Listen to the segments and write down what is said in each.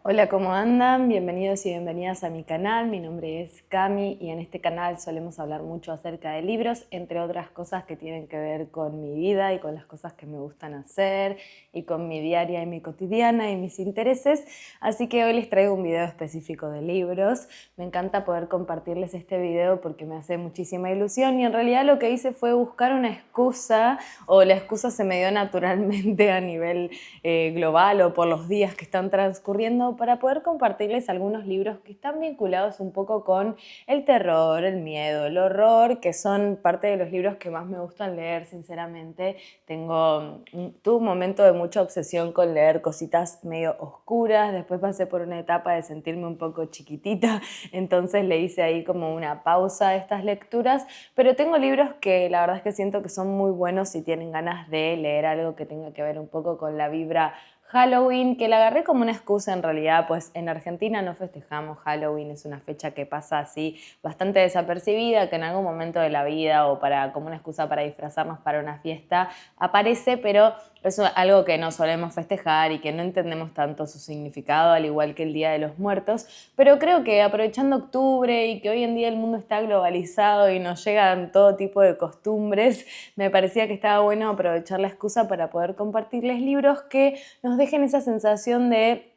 Hola, ¿cómo andan? Bienvenidos y bienvenidas a mi canal. Mi nombre es Cami y en este canal solemos hablar mucho acerca de libros, entre otras cosas que tienen que ver con mi vida y con las cosas que me gustan hacer y con mi diaria y mi cotidiana y mis intereses. Así que hoy les traigo un video específico de libros. Me encanta poder compartirles este video porque me hace muchísima ilusión y en realidad lo que hice fue buscar una excusa, o la excusa se me dio naturalmente a nivel global o por los días que están transcurriendo, para poder compartirles algunos libros que están vinculados un poco con el terror, el miedo, el horror, que son parte de los libros que más me gustan leer, sinceramente. Tuve un momento de mucha obsesión con leer cositas medio oscuras, después pasé por una etapa de sentirme un poco chiquitita, entonces le hice ahí como una pausa a estas lecturas, pero tengo libros que la verdad es que siento que son muy buenos si tienen ganas de leer algo que tenga que ver un poco con la vibra Halloween, que la agarré como una excusa en realidad, pues en Argentina no festejamos Halloween, es una fecha que pasa así bastante desapercibida, que en algún momento de la vida o como una excusa para disfrazarnos para una fiesta aparece, pero es algo que no solemos festejar y que no entendemos tanto su significado, al igual que el Día de los Muertos, pero creo que aprovechando octubre y que hoy en día el mundo está globalizado y nos llegan todo tipo de costumbres, me parecía que estaba bueno aprovechar la excusa para poder compartirles libros que nos dejen esa sensación de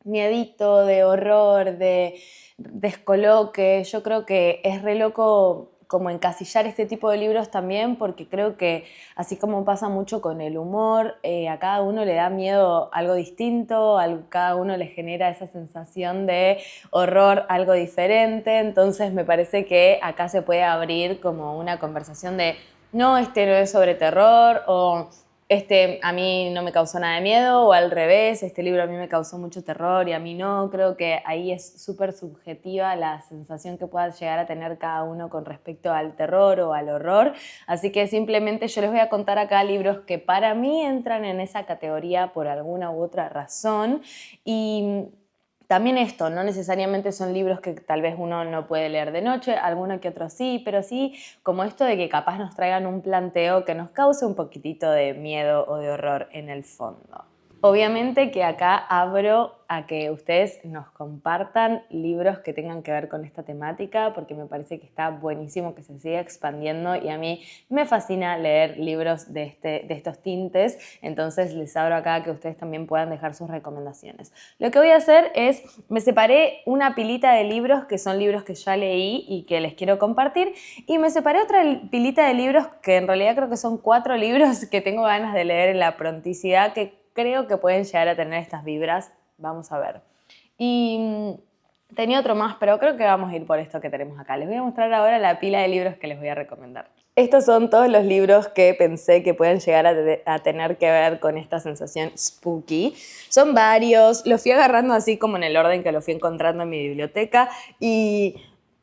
miedito, de horror, de descoloque. Yo creo que es re loco como encasillar este tipo de libros también, porque creo que así como pasa mucho con el humor, a cada uno le da miedo algo distinto, a cada uno le genera esa sensación de horror, algo diferente. Entonces me parece que acá se puede abrir como una conversación de no, este no es sobre terror, o este a mí no me causó nada de miedo, o al revés, este libro a mí me causó mucho terror y a mí no. Creo que ahí es súper subjetiva la sensación que pueda llegar a tener cada uno con respecto al terror o al horror. Así que simplemente yo les voy a contar acá libros que para mí entran en esa categoría por alguna u otra razón. Y también esto, no necesariamente son libros que tal vez uno no puede leer de noche, alguno que otro sí, pero sí como esto de que capaz nos traigan un planteo que nos cause un poquitito de miedo o de horror en el fondo. Obviamente que acá abro a que ustedes nos compartan libros que tengan que ver con esta temática, porque me parece que está buenísimo que se siga expandiendo y a mí me fascina leer libros de estos tintes. Entonces les abro acá a que ustedes también puedan dejar sus recomendaciones. Lo que voy a hacer es, me separé una pilita de libros que son libros que ya leí y que les quiero compartir, y me separé otra pilita de libros que en realidad creo que son 4 libros que tengo ganas de leer en la pronticidad, que creo que pueden llegar a tener estas vibras. Vamos a ver. Y tenía otro más, pero creo que vamos a ir por esto que tenemos acá. Les voy a mostrar ahora la pila de libros que les voy a recomendar. Estos son todos los libros que pensé que pueden llegar a tener que ver con esta sensación spooky. Son varios, los fui agarrando así como en el orden que los fui encontrando en mi biblioteca, y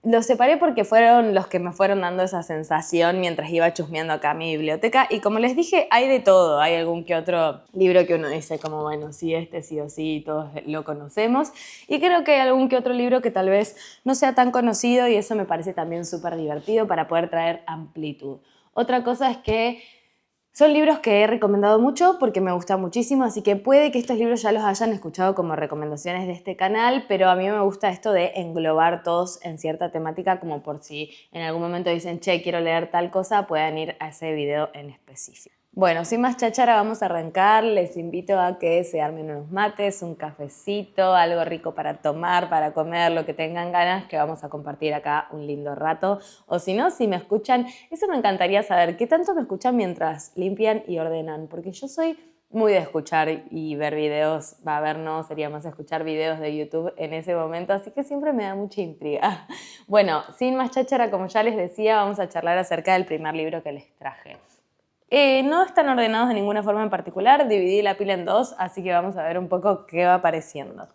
los separé porque fueron los que me fueron dando esa sensación mientras iba chusmeando acá mi biblioteca. Y como les dije, hay de todo. Hay algún que otro libro que uno dice como, bueno, sí, este sí o sí, todos lo conocemos. Y creo que hay algún que otro libro que tal vez no sea tan conocido, y eso me parece también súper divertido para poder traer amplitud. Otra cosa es que son libros que he recomendado mucho porque me gustan muchísimo, así que puede que estos libros ya los hayan escuchado como recomendaciones de este canal, pero a mí me gusta esto de englobar todos en cierta temática, como por si en algún momento dicen, che, quiero leer tal cosa, puedan ir a ese video en específico. Bueno, sin más cháchara, vamos a arrancar. Les invito a que se armen unos mates, un cafecito, algo rico para tomar, para comer, lo que tengan ganas, que vamos a compartir acá un lindo rato. O si no, si me escuchan, eso me encantaría saber, ¿qué tanto me escuchan mientras limpian y ordenan? Porque yo soy muy de escuchar y ver videos, va a ver, no, sería más escuchar videos de YouTube en ese momento, así que siempre me da mucha intriga. Bueno, sin más cháchara, como ya les decía, vamos a charlar acerca del primer libro que les traje. No están ordenados de ninguna forma en particular, dividí la pila en dos, así que vamos a ver un poco qué va apareciendo.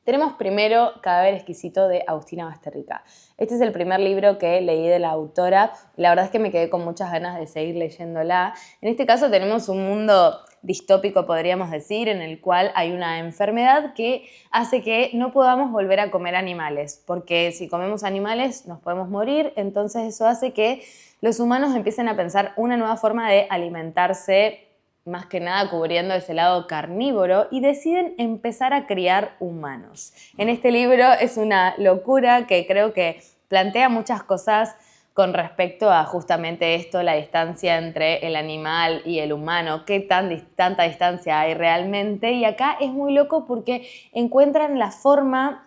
Tenemos primero Cadáver exquisito de Agustina Basterrica. Este es el primer libro que leí de la autora. La verdad es que me quedé con muchas ganas de seguir leyéndola. En este caso tenemos un mundo distópico, podríamos decir, en el cual hay una enfermedad que hace que no podamos volver a comer animales, porque si comemos animales nos podemos morir. Entonces eso hace que los humanos empiecen a pensar una nueva forma de alimentarse más que nada cubriendo ese lado carnívoro, y deciden empezar a criar humanos. En este libro es una locura que creo que plantea muchas cosas con respecto a justamente esto, la distancia entre el animal y el humano, qué tanta distancia hay realmente. Y acá es muy loco porque encuentran la forma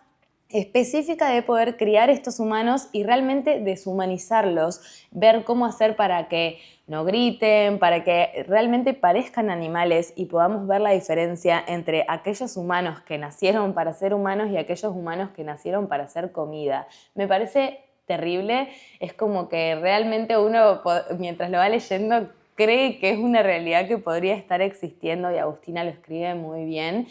específica de poder criar estos humanos y realmente deshumanizarlos, ver cómo hacer para que no griten, para que realmente parezcan animales y podamos ver la diferencia entre aquellos humanos que nacieron para ser humanos y aquellos humanos que nacieron para ser comida. Me parece terrible, es como que realmente uno mientras lo va leyendo cree que es una realidad que podría estar existiendo, y Agustina lo escribe muy bien.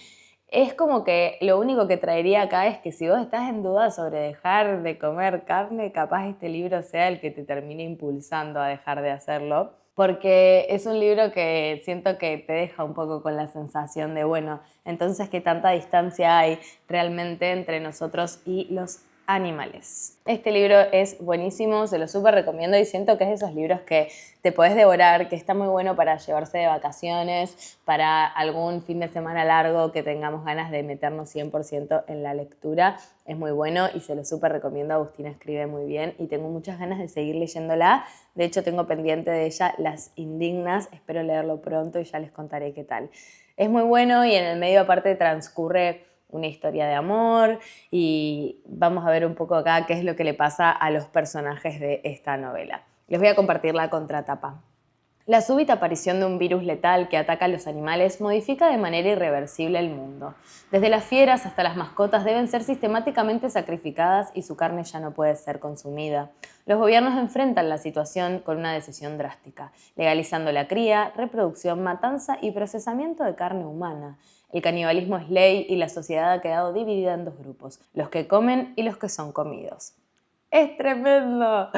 Es como que lo único que traería acá es que si vos estás en duda sobre dejar de comer carne, capaz este libro sea el que te termine impulsando a dejar de hacerlo, porque es un libro que siento que te deja un poco con la sensación de, bueno, entonces qué tanta distancia hay realmente entre nosotros y los animales. Este libro es buenísimo, se lo súper recomiendo, y siento que es de esos libros que te podés devorar, que está muy bueno para llevarse de vacaciones, para algún fin de semana largo que tengamos ganas de meternos 100% en la lectura. Es muy bueno y se lo súper recomiendo. Agustina escribe muy bien y tengo muchas ganas de seguir leyéndola. De hecho, tengo pendiente de ella Las Indignas, espero leerlo pronto y ya les contaré qué tal. Es muy bueno y en el medio aparte transcurre una historia de amor, y vamos a ver un poco acá qué es lo que le pasa a los personajes de esta novela. Les voy a compartir la contratapa. La súbita aparición de un virus letal que ataca a los animales modifica de manera irreversible el mundo. Desde las fieras hasta las mascotas deben ser sistemáticamente sacrificadas y su carne ya no puede ser consumida. Los gobiernos enfrentan la situación con una decisión drástica, legalizando la cría, reproducción, matanza y procesamiento de carne humana. El canibalismo es ley y la sociedad ha quedado dividida en dos grupos, los que comen y los que son comidos. ¡Es tremendo!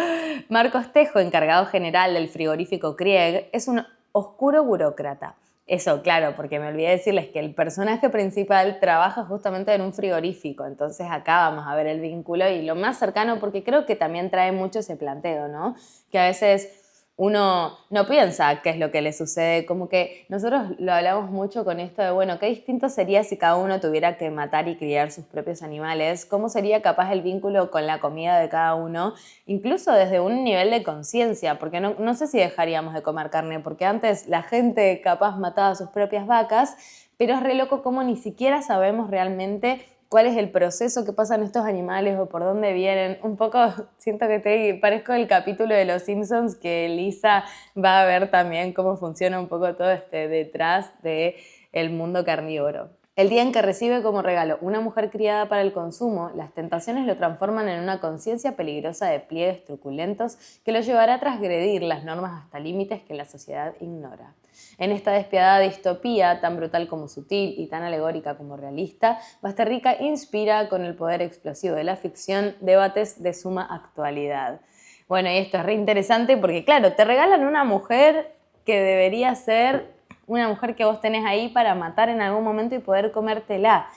Marcos Tejo, encargado general del frigorífico Krieg, es un oscuro burócrata. Eso, claro, porque me olvidé decirles que el personaje principal trabaja justamente en un frigorífico, entonces acá vamos a ver el vínculo y lo más cercano, porque creo que también trae mucho ese planteo, ¿no? Que a veces uno no piensa qué es lo que le sucede, como que nosotros lo hablamos mucho con esto de, bueno, qué distinto sería si cada uno tuviera que matar y criar sus propios animales, cómo sería capaz el vínculo con la comida de cada uno, incluso desde un nivel de conciencia, porque no sé si dejaríamos de comer carne, porque antes la gente capaz mataba a sus propias vacas, pero es re loco como ni siquiera sabemos realmente cuál es el proceso que pasan estos animales o por dónde vienen. Un poco siento que te parezco el capítulo de Los Simpsons que Lisa va a ver también cómo funciona un poco todo este detrás del mundo carnívoro. El día en que recibe como regalo una mujer criada para el consumo, las tentaciones lo transforman en una conciencia peligrosa de pliegues truculentos que lo llevará a transgredir las normas hasta límites que la sociedad ignora. En esta despiadada distopía, tan brutal como sutil y tan alegórica como realista, Basterrica inspira con el poder explosivo de la ficción debates de suma actualidad. Bueno, y esto es re interesante porque, claro, te regalan una mujer que debería ser una mujer que vos tenés ahí para matar en algún momento y poder comértela.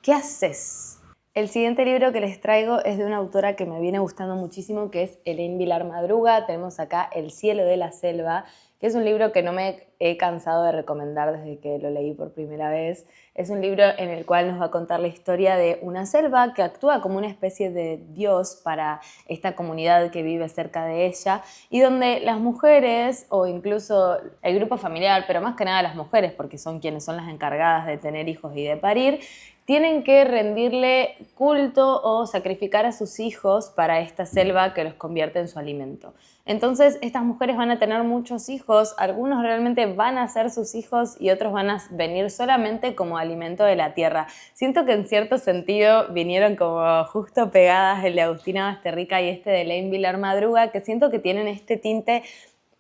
¿Qué haces? El siguiente libro que les traigo es de una autora que me viene gustando muchísimo, que es Elaine Vilar Madruga. Tenemos acá El cielo de la selva, que es un libro que no me he cansado de recomendar desde que lo leí por primera vez. Es un libro en el cual nos va a contar la historia de una selva que actúa como una especie de dios para esta comunidad que vive cerca de ella, y donde las mujeres, o incluso el grupo familiar, pero más que nada las mujeres, porque son quienes son las encargadas de tener hijos y de parir, tienen que rendirle culto o sacrificar a sus hijos para esta selva que los convierte en su alimento. Entonces estas mujeres van a tener muchos hijos, algunos realmente van a ser sus hijos y otros van a venir solamente como alimento de la tierra. Siento que en cierto sentido vinieron como justo pegadas el de Agustina Basterrica y este de Elaine Vilar Madruga, que siento que tienen este tinte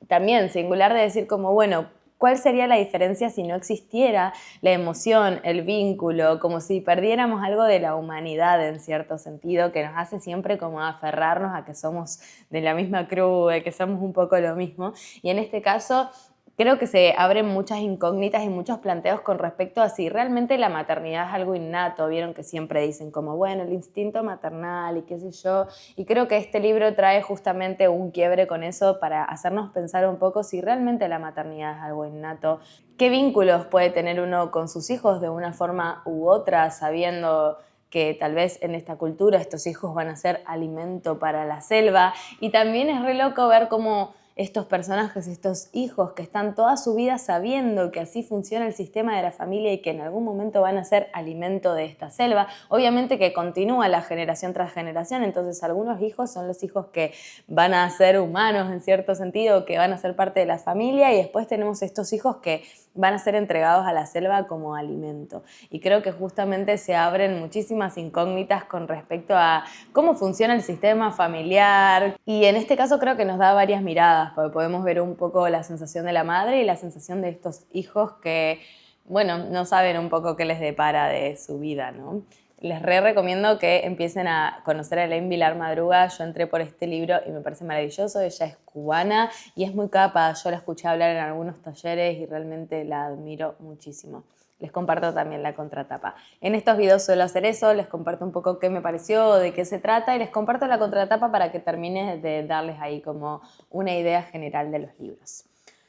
también singular de decir como, bueno, ¿cuál sería la diferencia si no existiera la emoción, el vínculo, como si perdiéramos algo de la humanidad en cierto sentido, que nos hace siempre como aferrarnos a que somos de la misma crew, de que somos un poco lo mismo? Y en este caso Creo que se abren muchas incógnitas y muchos planteos con respecto a si realmente la maternidad es algo innato. Vieron que siempre dicen como, bueno, el instinto maternal y qué sé yo. Y creo que este libro trae justamente un quiebre con eso para hacernos pensar un poco si realmente la maternidad es algo innato. ¿Qué vínculos puede tener uno con sus hijos de una forma u otra, sabiendo que tal vez en esta cultura estos hijos van a ser alimento para la selva? Y también es re loco ver cómo estos personajes, estos hijos que están toda su vida sabiendo que así funciona el sistema de la familia y que en algún momento van a ser alimento de esta selva. Obviamente que continúa la generación tras generación, entonces algunos hijos son los hijos que van a ser humanos en cierto sentido, que van a ser parte de la familia, y después tenemos estos hijos que van a ser entregados a la selva como alimento. Y creo que justamente se abren muchísimas incógnitas con respecto a cómo funciona el sistema familiar. Y en este caso creo que nos da varias miradas, porque podemos ver un poco la sensación de la madre y la sensación de estos hijos que, bueno, no saben un poco qué les depara de su vida, ¿no? Les recomiendo que empiecen a conocer a Elaine Vilar Madruga. Yo entré por este libro y me parece maravilloso. Ella es cubana y es muy capa. Yo la escuché hablar en algunos talleres y realmente la admiro muchísimo. Les comparto también la contratapa. En estos videos suelo hacer eso, les comparto un poco qué me pareció, de qué se trata, y les comparto la contratapa para que termine de darles ahí como una idea general de los libros.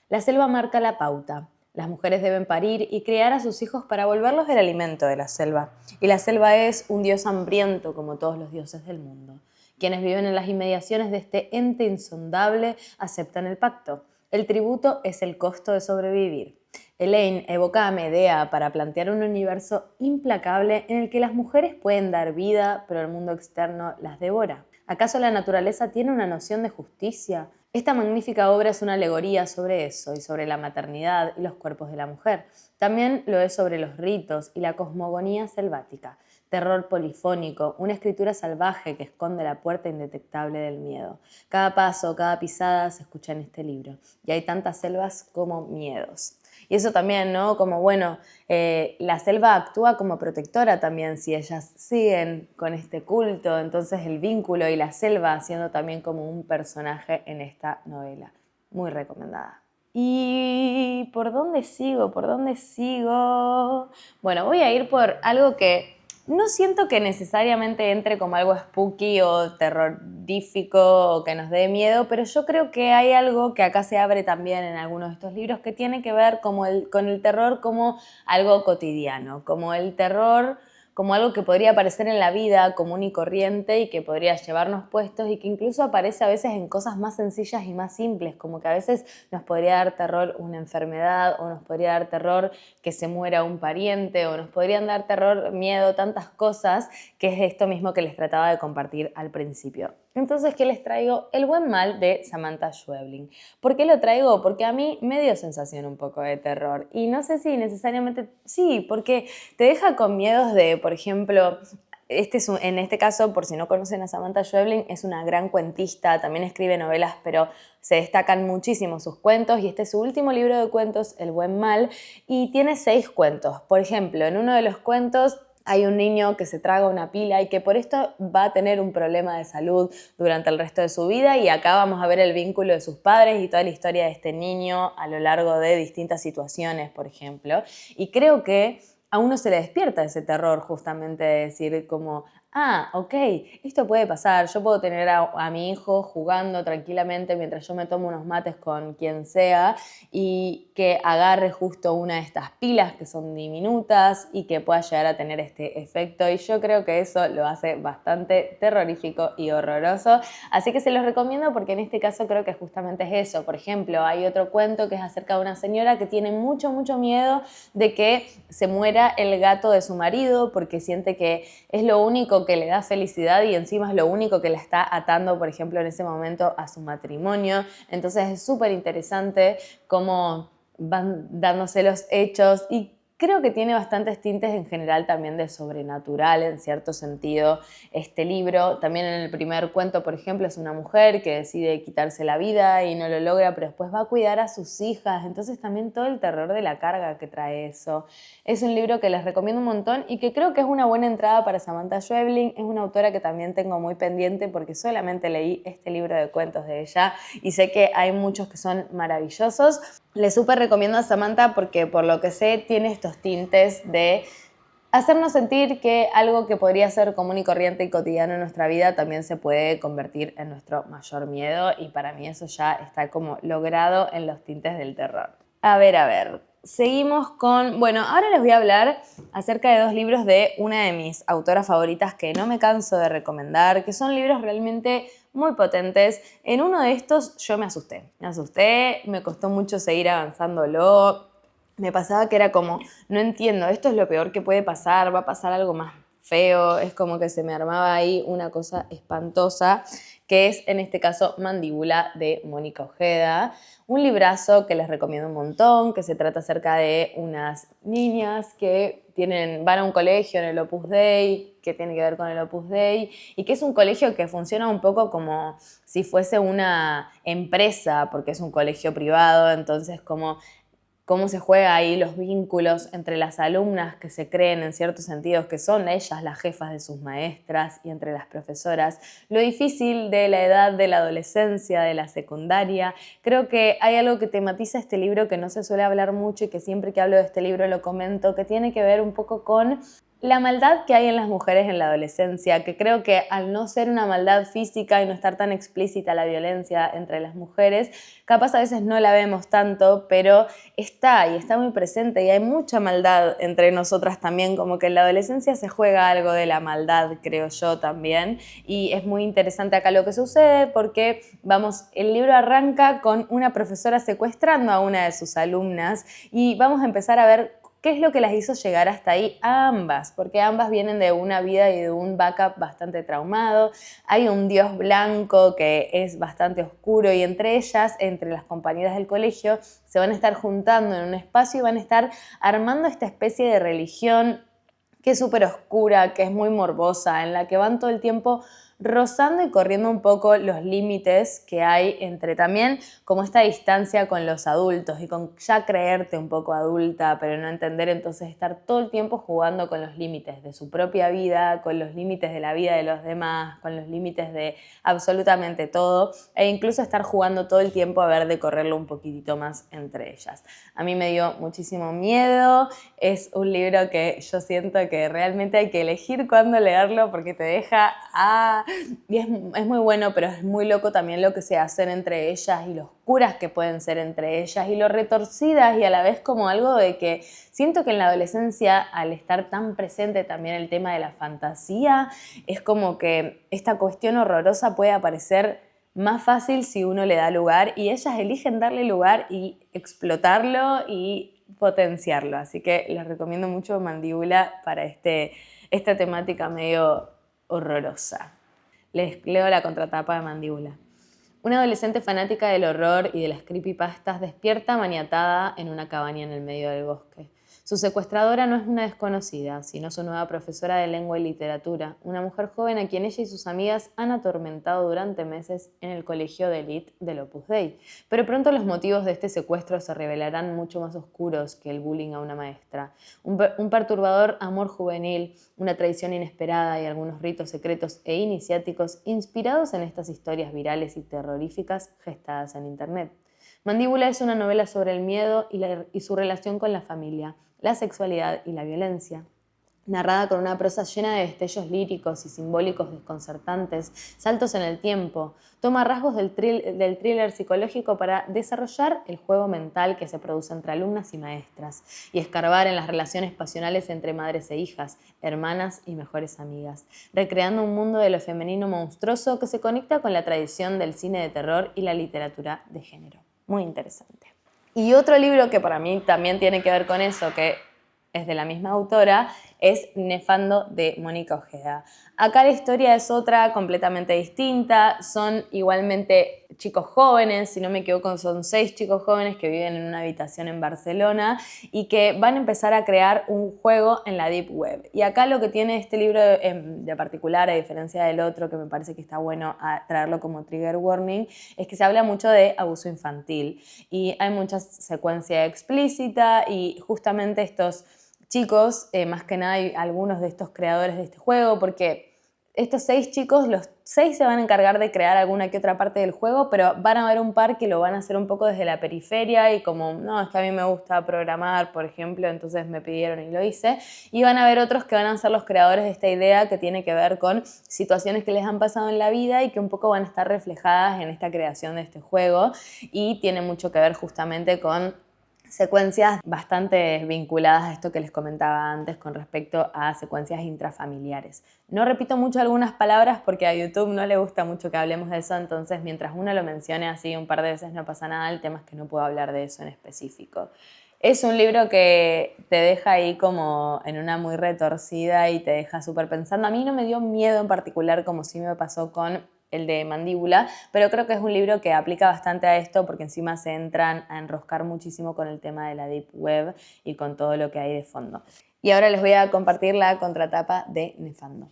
La selva marca la pauta. Las mujeres deben parir y criar a sus hijos para volverlos el alimento de la selva. Y la selva es un dios hambriento como todos los dioses del mundo. Quienes viven en las inmediaciones de este ente insondable aceptan el pacto. El tributo es el costo de sobrevivir. Elaine evoca a Medea para plantear un universo implacable en el que las mujeres pueden dar vida, pero el mundo externo las devora. ¿Acaso la naturaleza tiene una noción de justicia? Esta magnífica obra es una alegoría sobre eso y sobre la maternidad y los cuerpos de la mujer. También lo es sobre los ritos y la cosmogonía selvática. Terror polifónico, una escritura salvaje que esconde la puerta indetectable del miedo. Cada paso, cada pisada se escucha en este libro. Y hay tantas selvas como miedos. Y eso también, ¿no? Como, bueno, la selva actúa como protectora también si ellas siguen con este culto. Entonces el vínculo y la selva siendo también como un personaje en esta novela. Muy recomendada. ¿Y por dónde sigo? ¿Por dónde sigo? Bueno, voy a ir por algo que no siento que necesariamente entre como algo spooky o terrorífico o que nos dé miedo, pero yo creo que hay algo que acá se abre también en algunos de estos libros que tiene que ver con el terror como algo cotidiano, como el terror como algo que podría aparecer en la vida común y corriente y que podría llevarnos puestos y que incluso aparece a veces en cosas más sencillas y más simples, como que a veces nos podría dar terror una enfermedad o nos podría dar terror que se muera un pariente o nos podrían dar terror, miedo, tantas cosas, que es esto mismo que les trataba de compartir al principio. Entonces, ¿qué les traigo? El buen mal de Samantha Schweblin. ¿Por qué lo traigo? Porque a mí me dio sensación un poco de terror y no sé si necesariamente, sí, porque te deja con miedos de, por ejemplo, en este caso, por si no conocen a Samantha Schweblin, es una gran cuentista, también escribe novelas, pero se destacan muchísimo sus cuentos y este es su último libro de cuentos, El buen mal, y tiene 6 cuentos. Por ejemplo, en uno de los cuentos hay un niño que se traga una pila y que por esto va a tener un problema de salud durante el resto de su vida, y acá vamos a ver el vínculo de sus padres y toda la historia de este niño a lo largo de distintas situaciones, por ejemplo. Y creo que a uno se le despierta ese terror justamente de decir como, ah, ok, esto puede pasar, yo puedo tener a mi hijo jugando tranquilamente mientras yo me tomo unos mates con quien sea y que agarre justo una de estas pilas que son diminutas y que pueda llegar a tener este efecto, y yo creo que eso lo hace bastante terrorífico y horroroso, así que se los recomiendo porque en este caso creo que justamente es eso. Por ejemplo, hay otro cuento que es acerca de una señora que tiene mucho miedo de que se muera el gato de su marido porque siente que es lo único que le da felicidad y encima es lo único que la está atando, por ejemplo, en ese momento a su matrimonio. Entonces es súper interesante cómo van dándose los hechos y creo que tiene bastantes tintes en general también de sobrenatural en cierto sentido este libro. También en el primer cuento, por ejemplo, es una mujer que decide quitarse la vida y no lo logra, pero después va a cuidar a sus hijas. Entonces también todo el terror de la carga que trae eso. Es un libro que les recomiendo un montón y que creo que es una buena entrada para Samantha Schweblin. Es una autora que también tengo muy pendiente porque solamente leí este libro de cuentos de ella y sé que hay muchos que son maravillosos. Le súper recomiendo a Samantha porque por lo que sé tiene estos tintes de hacernos sentir que algo que podría ser común y corriente y cotidiano en nuestra vida también se puede convertir en nuestro mayor miedo, y para mí eso ya está como logrado en los tintes del terror. A ver, seguimos con... Bueno, ahora les voy a hablar acerca de dos libros de una de mis autoras favoritas que no me canso de recomendar, que son libros realmente muy potentes. En uno de estos yo me asusté, me costó mucho seguir avanzándolo. Me pasaba que era como, no entiendo, esto es lo peor que puede pasar, va a pasar algo más feo, es como que se me armaba ahí una cosa espantosa, que es en este caso Mandíbula de Mónica Ojeda, un librazo que les recomiendo un montón, que se trata acerca de unas niñas que van a un colegio en el Opus Dei, que tiene que ver con el Opus Dei, y que es un colegio que funciona un poco como si fuese una empresa, porque es un colegio privado, entonces como cómo se juega ahí los vínculos entre las alumnas que se creen en ciertos sentidos que son ellas las jefas de sus maestras y entre las profesoras, lo difícil de la edad de la adolescencia, de la secundaria. Creo que hay algo que tematiza este libro que no se suele hablar mucho y que siempre que hablo de este libro lo comento, que tiene que ver un poco con la maldad que hay en las mujeres en la adolescencia, que creo que al no ser una maldad física y no estar tan explícita la violencia entre las mujeres, capaz a veces no la vemos tanto, pero está y está muy presente y hay mucha maldad entre nosotras también, como que en la adolescencia se juega algo de la maldad, creo yo también, y es muy interesante acá lo que sucede porque, el libro arranca con una profesora secuestrando a una de sus alumnas y vamos a empezar a ver ¿qué es lo que las hizo llegar hasta ahí a ambas? Porque ambas vienen de una vida y de un backup bastante traumado. Hay un dios blanco que es bastante oscuro y entre ellas, entre las compañeras del colegio, se van a estar juntando en un espacio y van a estar armando esta especie de religión que es súper oscura, que es muy morbosa, en la que van todo el tiempo rozando y corriendo un poco los límites que hay entre también como esta distancia con los adultos y con ya creerte un poco adulta, pero no entender, entonces estar todo el tiempo jugando con los límites de su propia vida, con los límites de la vida de los demás, con los límites de absolutamente todo, e incluso estar jugando todo el tiempo a ver de correrlo un poquitito más entre ellas. A mí me dio muchísimo miedo, es un libro que yo siento que realmente hay que elegir cuándo leerlo porque te deja y es muy bueno, pero es muy loco también lo que se hacen entre ellas y lo oscuras que pueden ser entre ellas y lo retorcidas y a la vez como algo de que siento que en la adolescencia, al estar tan presente también el tema de la fantasía, es como que esta cuestión horrorosa puede aparecer más fácil si uno le da lugar y ellas eligen darle lugar y explotarlo y potenciarlo. Así que les recomiendo mucho Mandíbula para esta temática medio horrorosa. Les leo la contratapa de Mandíbula. Una adolescente fanática del horror y de las creepypastas despierta maniatada en una cabaña en el medio del bosque. Su secuestradora no es una desconocida, sino su nueva profesora de lengua y literatura, una mujer joven a quien ella y sus amigas han atormentado durante meses en el colegio de élite del Opus Dei. Pero pronto los motivos de este secuestro se revelarán mucho más oscuros que el bullying a una maestra. Un perturbador amor juvenil, una traición inesperada y algunos ritos secretos e iniciáticos inspirados en estas historias virales y terroríficas gestadas en Internet. Mandíbula es una novela sobre el miedo y su relación con la familia, la sexualidad y la violencia. Narrada con una prosa llena de destellos líricos y simbólicos desconcertantes, saltos en el tiempo, toma rasgos del thriller psicológico para desarrollar el juego mental que se produce entre alumnas y maestras y escarbar en las relaciones pasionales entre madres e hijas, hermanas y mejores amigas, recreando un mundo de lo femenino monstruoso que se conecta con la tradición del cine de terror y la literatura de género. Muy interesante. Y otro libro que para mí también tiene que ver con eso, que es de la misma autora, es Nefando de Mónica Ojeda. Acá la historia es otra completamente distinta, son igualmente chicos jóvenes, si no me equivoco son 6 chicos jóvenes que viven en una habitación en Barcelona y que van a empezar a crear un juego en la Deep Web. Y acá lo que tiene este libro de particular, a diferencia del otro, que me parece que está bueno a traerlo como trigger warning, es que se habla mucho de abuso infantil y hay mucha secuencia explícita y justamente estos chicos, más que nada hay algunos de estos creadores de este juego, porque estos 6 chicos 6 se van a encargar de crear alguna que otra parte del juego, pero van a haber un par que lo van a hacer un poco desde la periferia y como, no, es que a mí me gusta programar, por ejemplo, entonces me pidieron y lo hice. Y van a haber otros que van a ser los creadores de esta idea que tiene que ver con situaciones que les han pasado en la vida y que un poco van a estar reflejadas en esta creación de este juego y tiene mucho que ver justamente con secuencias bastante vinculadas a esto que les comentaba antes con respecto a secuencias intrafamiliares. No repito mucho algunas palabras porque a YouTube no le gusta mucho que hablemos de eso, entonces mientras uno lo mencione así un par de veces no pasa nada, el tema es que no puedo hablar de eso en específico. Es un libro que te deja ahí como en una muy retorcida y te deja súper pensando. A mí no me dio miedo en particular como sí me pasó con el de Mandíbula, pero creo que es un libro que aplica bastante a esto porque encima se entran a enroscar muchísimo con el tema de la Deep Web y con todo lo que hay de fondo. Y ahora les voy a compartir la contratapa de Nefando.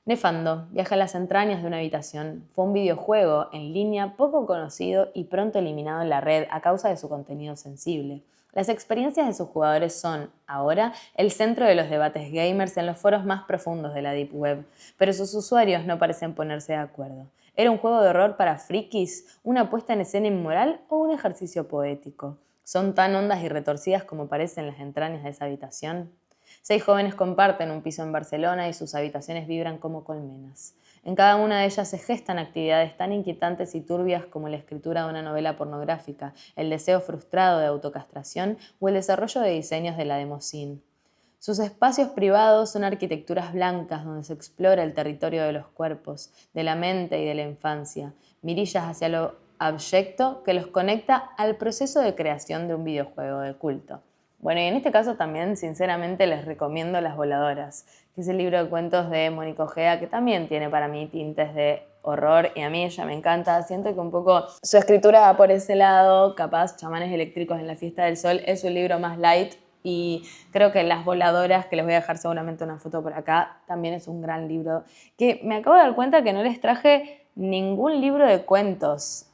Nefando viaja a las entrañas de una habitación. Fue un videojuego en línea poco conocido y pronto eliminado en la red a causa de su contenido sensible. Las experiencias de sus jugadores son, ahora, el centro de los debates gamers en los foros más profundos de la Deep Web, pero sus usuarios no parecen ponerse de acuerdo. ¿Era un juego de horror para frikis, una puesta en escena inmoral o un ejercicio poético? ¿Son tan hondas y retorcidas como parecen las entrañas de esa habitación? 6 jóvenes comparten un piso en Barcelona y sus habitaciones vibran como colmenas. En cada una de ellas se gestan actividades tan inquietantes y turbias como la escritura de una novela pornográfica, el deseo frustrado de autocastración o el desarrollo de diseños de la demoscene. Sus espacios privados son arquitecturas blancas donde se explora el territorio de los cuerpos, de la mente y de la infancia, mirillas hacia lo abyecto que los conecta al proceso de creación de un videojuego de culto. Bueno, y en este caso también, sinceramente, les recomiendo Las Voladoras, que es el libro de cuentos de Mónica Ojeda, que también tiene para mí tintes de horror y a mí ella me encanta. Siento que un poco su escritura va por ese lado, capaz Chamanes Eléctricos en la Fiesta del Sol es un libro más light y creo que Las Voladoras, que les voy a dejar seguramente una foto por acá, también es un gran libro, que me acabo de dar cuenta que no les traje ningún libro de cuentos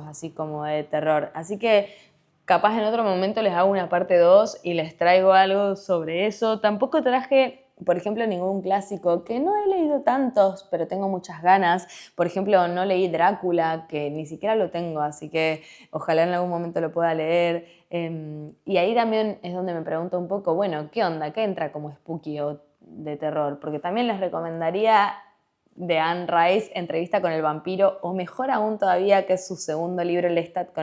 así como de terror, así que capaz en otro momento les hago una parte 2 y les traigo algo sobre eso. Tampoco traje, por ejemplo, ningún clásico, que no he leído tantos, pero tengo muchas ganas. Por ejemplo, no leí Drácula, que ni siquiera lo tengo, así que ojalá en algún momento lo pueda leer. Y ahí también es donde me pregunto un poco, bueno, ¿qué onda? ¿Qué entra como spooky o de terror? Porque también les recomendaría de Anne Rice, Entrevista con el vampiro, o mejor aún todavía, que es su segundo libro, Lestat,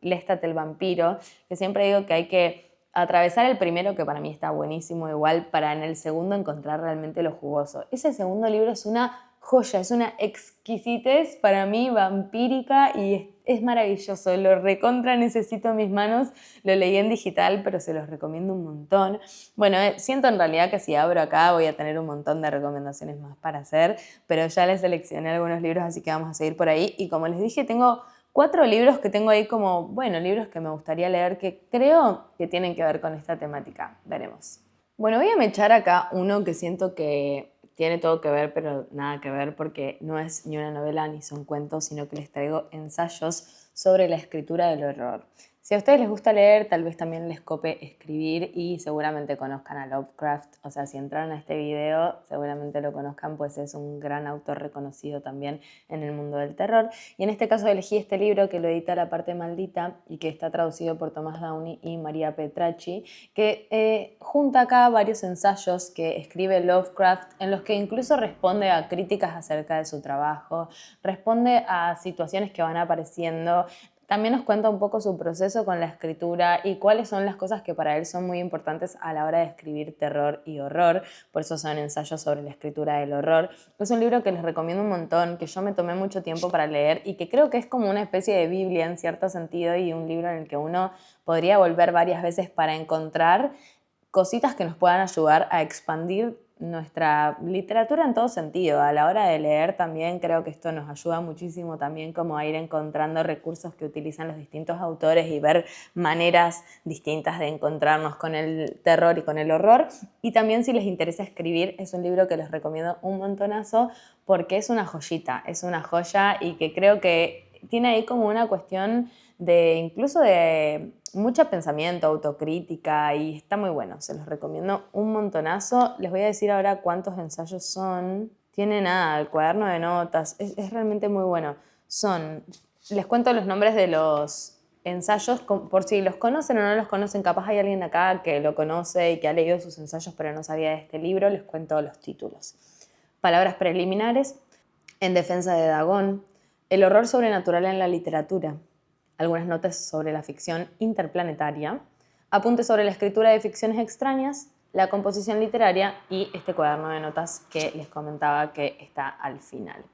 Lestat el vampiro, que siempre digo que hay que atravesar el primero, que para mí está buenísimo igual, para en el segundo encontrar realmente lo jugoso. Ese segundo libro es una joya, es una exquisitez para mí vampírica y es maravilloso, lo recontra necesito en mis manos, lo leí en digital, pero se los recomiendo un montón. Bueno, siento en realidad que si abro acá voy a tener un montón de recomendaciones más para hacer, pero ya les seleccioné algunos libros, así que vamos a seguir por ahí. Y como les dije, tengo 4 libros que tengo ahí como, bueno, libros que me gustaría leer que creo que tienen que ver con esta temática. Veremos. Bueno, voy a echar acá uno que siento que tiene todo que ver, pero nada que ver porque no es ni una novela ni son cuentos, sino que les traigo ensayos sobre la escritura del horror. Si a ustedes les gusta leer, tal vez también les cope escribir y seguramente conozcan a Lovecraft. O sea, si entraron a este video, seguramente lo conozcan, pues es un gran autor reconocido también en el mundo del terror. Y en este caso elegí este libro que lo edita La Parte Maldita y que está traducido por Thomas Downey y María Petracci, que junta acá varios ensayos que escribe Lovecraft en los que incluso responde a críticas acerca de su trabajo, responde a situaciones que van apareciendo. También nos cuenta un poco su proceso con la escritura y cuáles son las cosas que para él son muy importantes a la hora de escribir terror y horror. Por eso son ensayos sobre la escritura del horror. Es un libro que les recomiendo un montón, que yo me tomé mucho tiempo para leer y que creo que es como una especie de Biblia en cierto sentido y un libro en el que uno podría volver varias veces para encontrar cositas que nos puedan ayudar a expandir nuestra literatura en todo sentido. A la hora de leer también creo que esto nos ayuda muchísimo también como a ir encontrando recursos que utilizan los distintos autores y ver maneras distintas de encontrarnos con el terror y con el horror. Y también si les interesa escribir, es un libro que les recomiendo un montonazo porque es una joyita, es una joya y que creo que tiene ahí como una cuestión de incluso de mucho pensamiento, autocrítica y está muy bueno, se los recomiendo un montonazo. Les voy a decir ahora cuántos ensayos son. Tiene nada, el cuaderno de notas, es realmente muy bueno. Les cuento los nombres de los ensayos, por si los conocen o no los conocen, capaz hay alguien acá que lo conoce y que ha leído sus ensayos pero no sabía de este libro, les cuento los títulos. Palabras preliminares, En defensa de Dagón, El horror sobrenatural en la literatura, algunas notas sobre la ficción interplanetaria, apuntes sobre la escritura de ficciones extrañas, la composición literaria y este cuaderno de notas que les comentaba que está al final.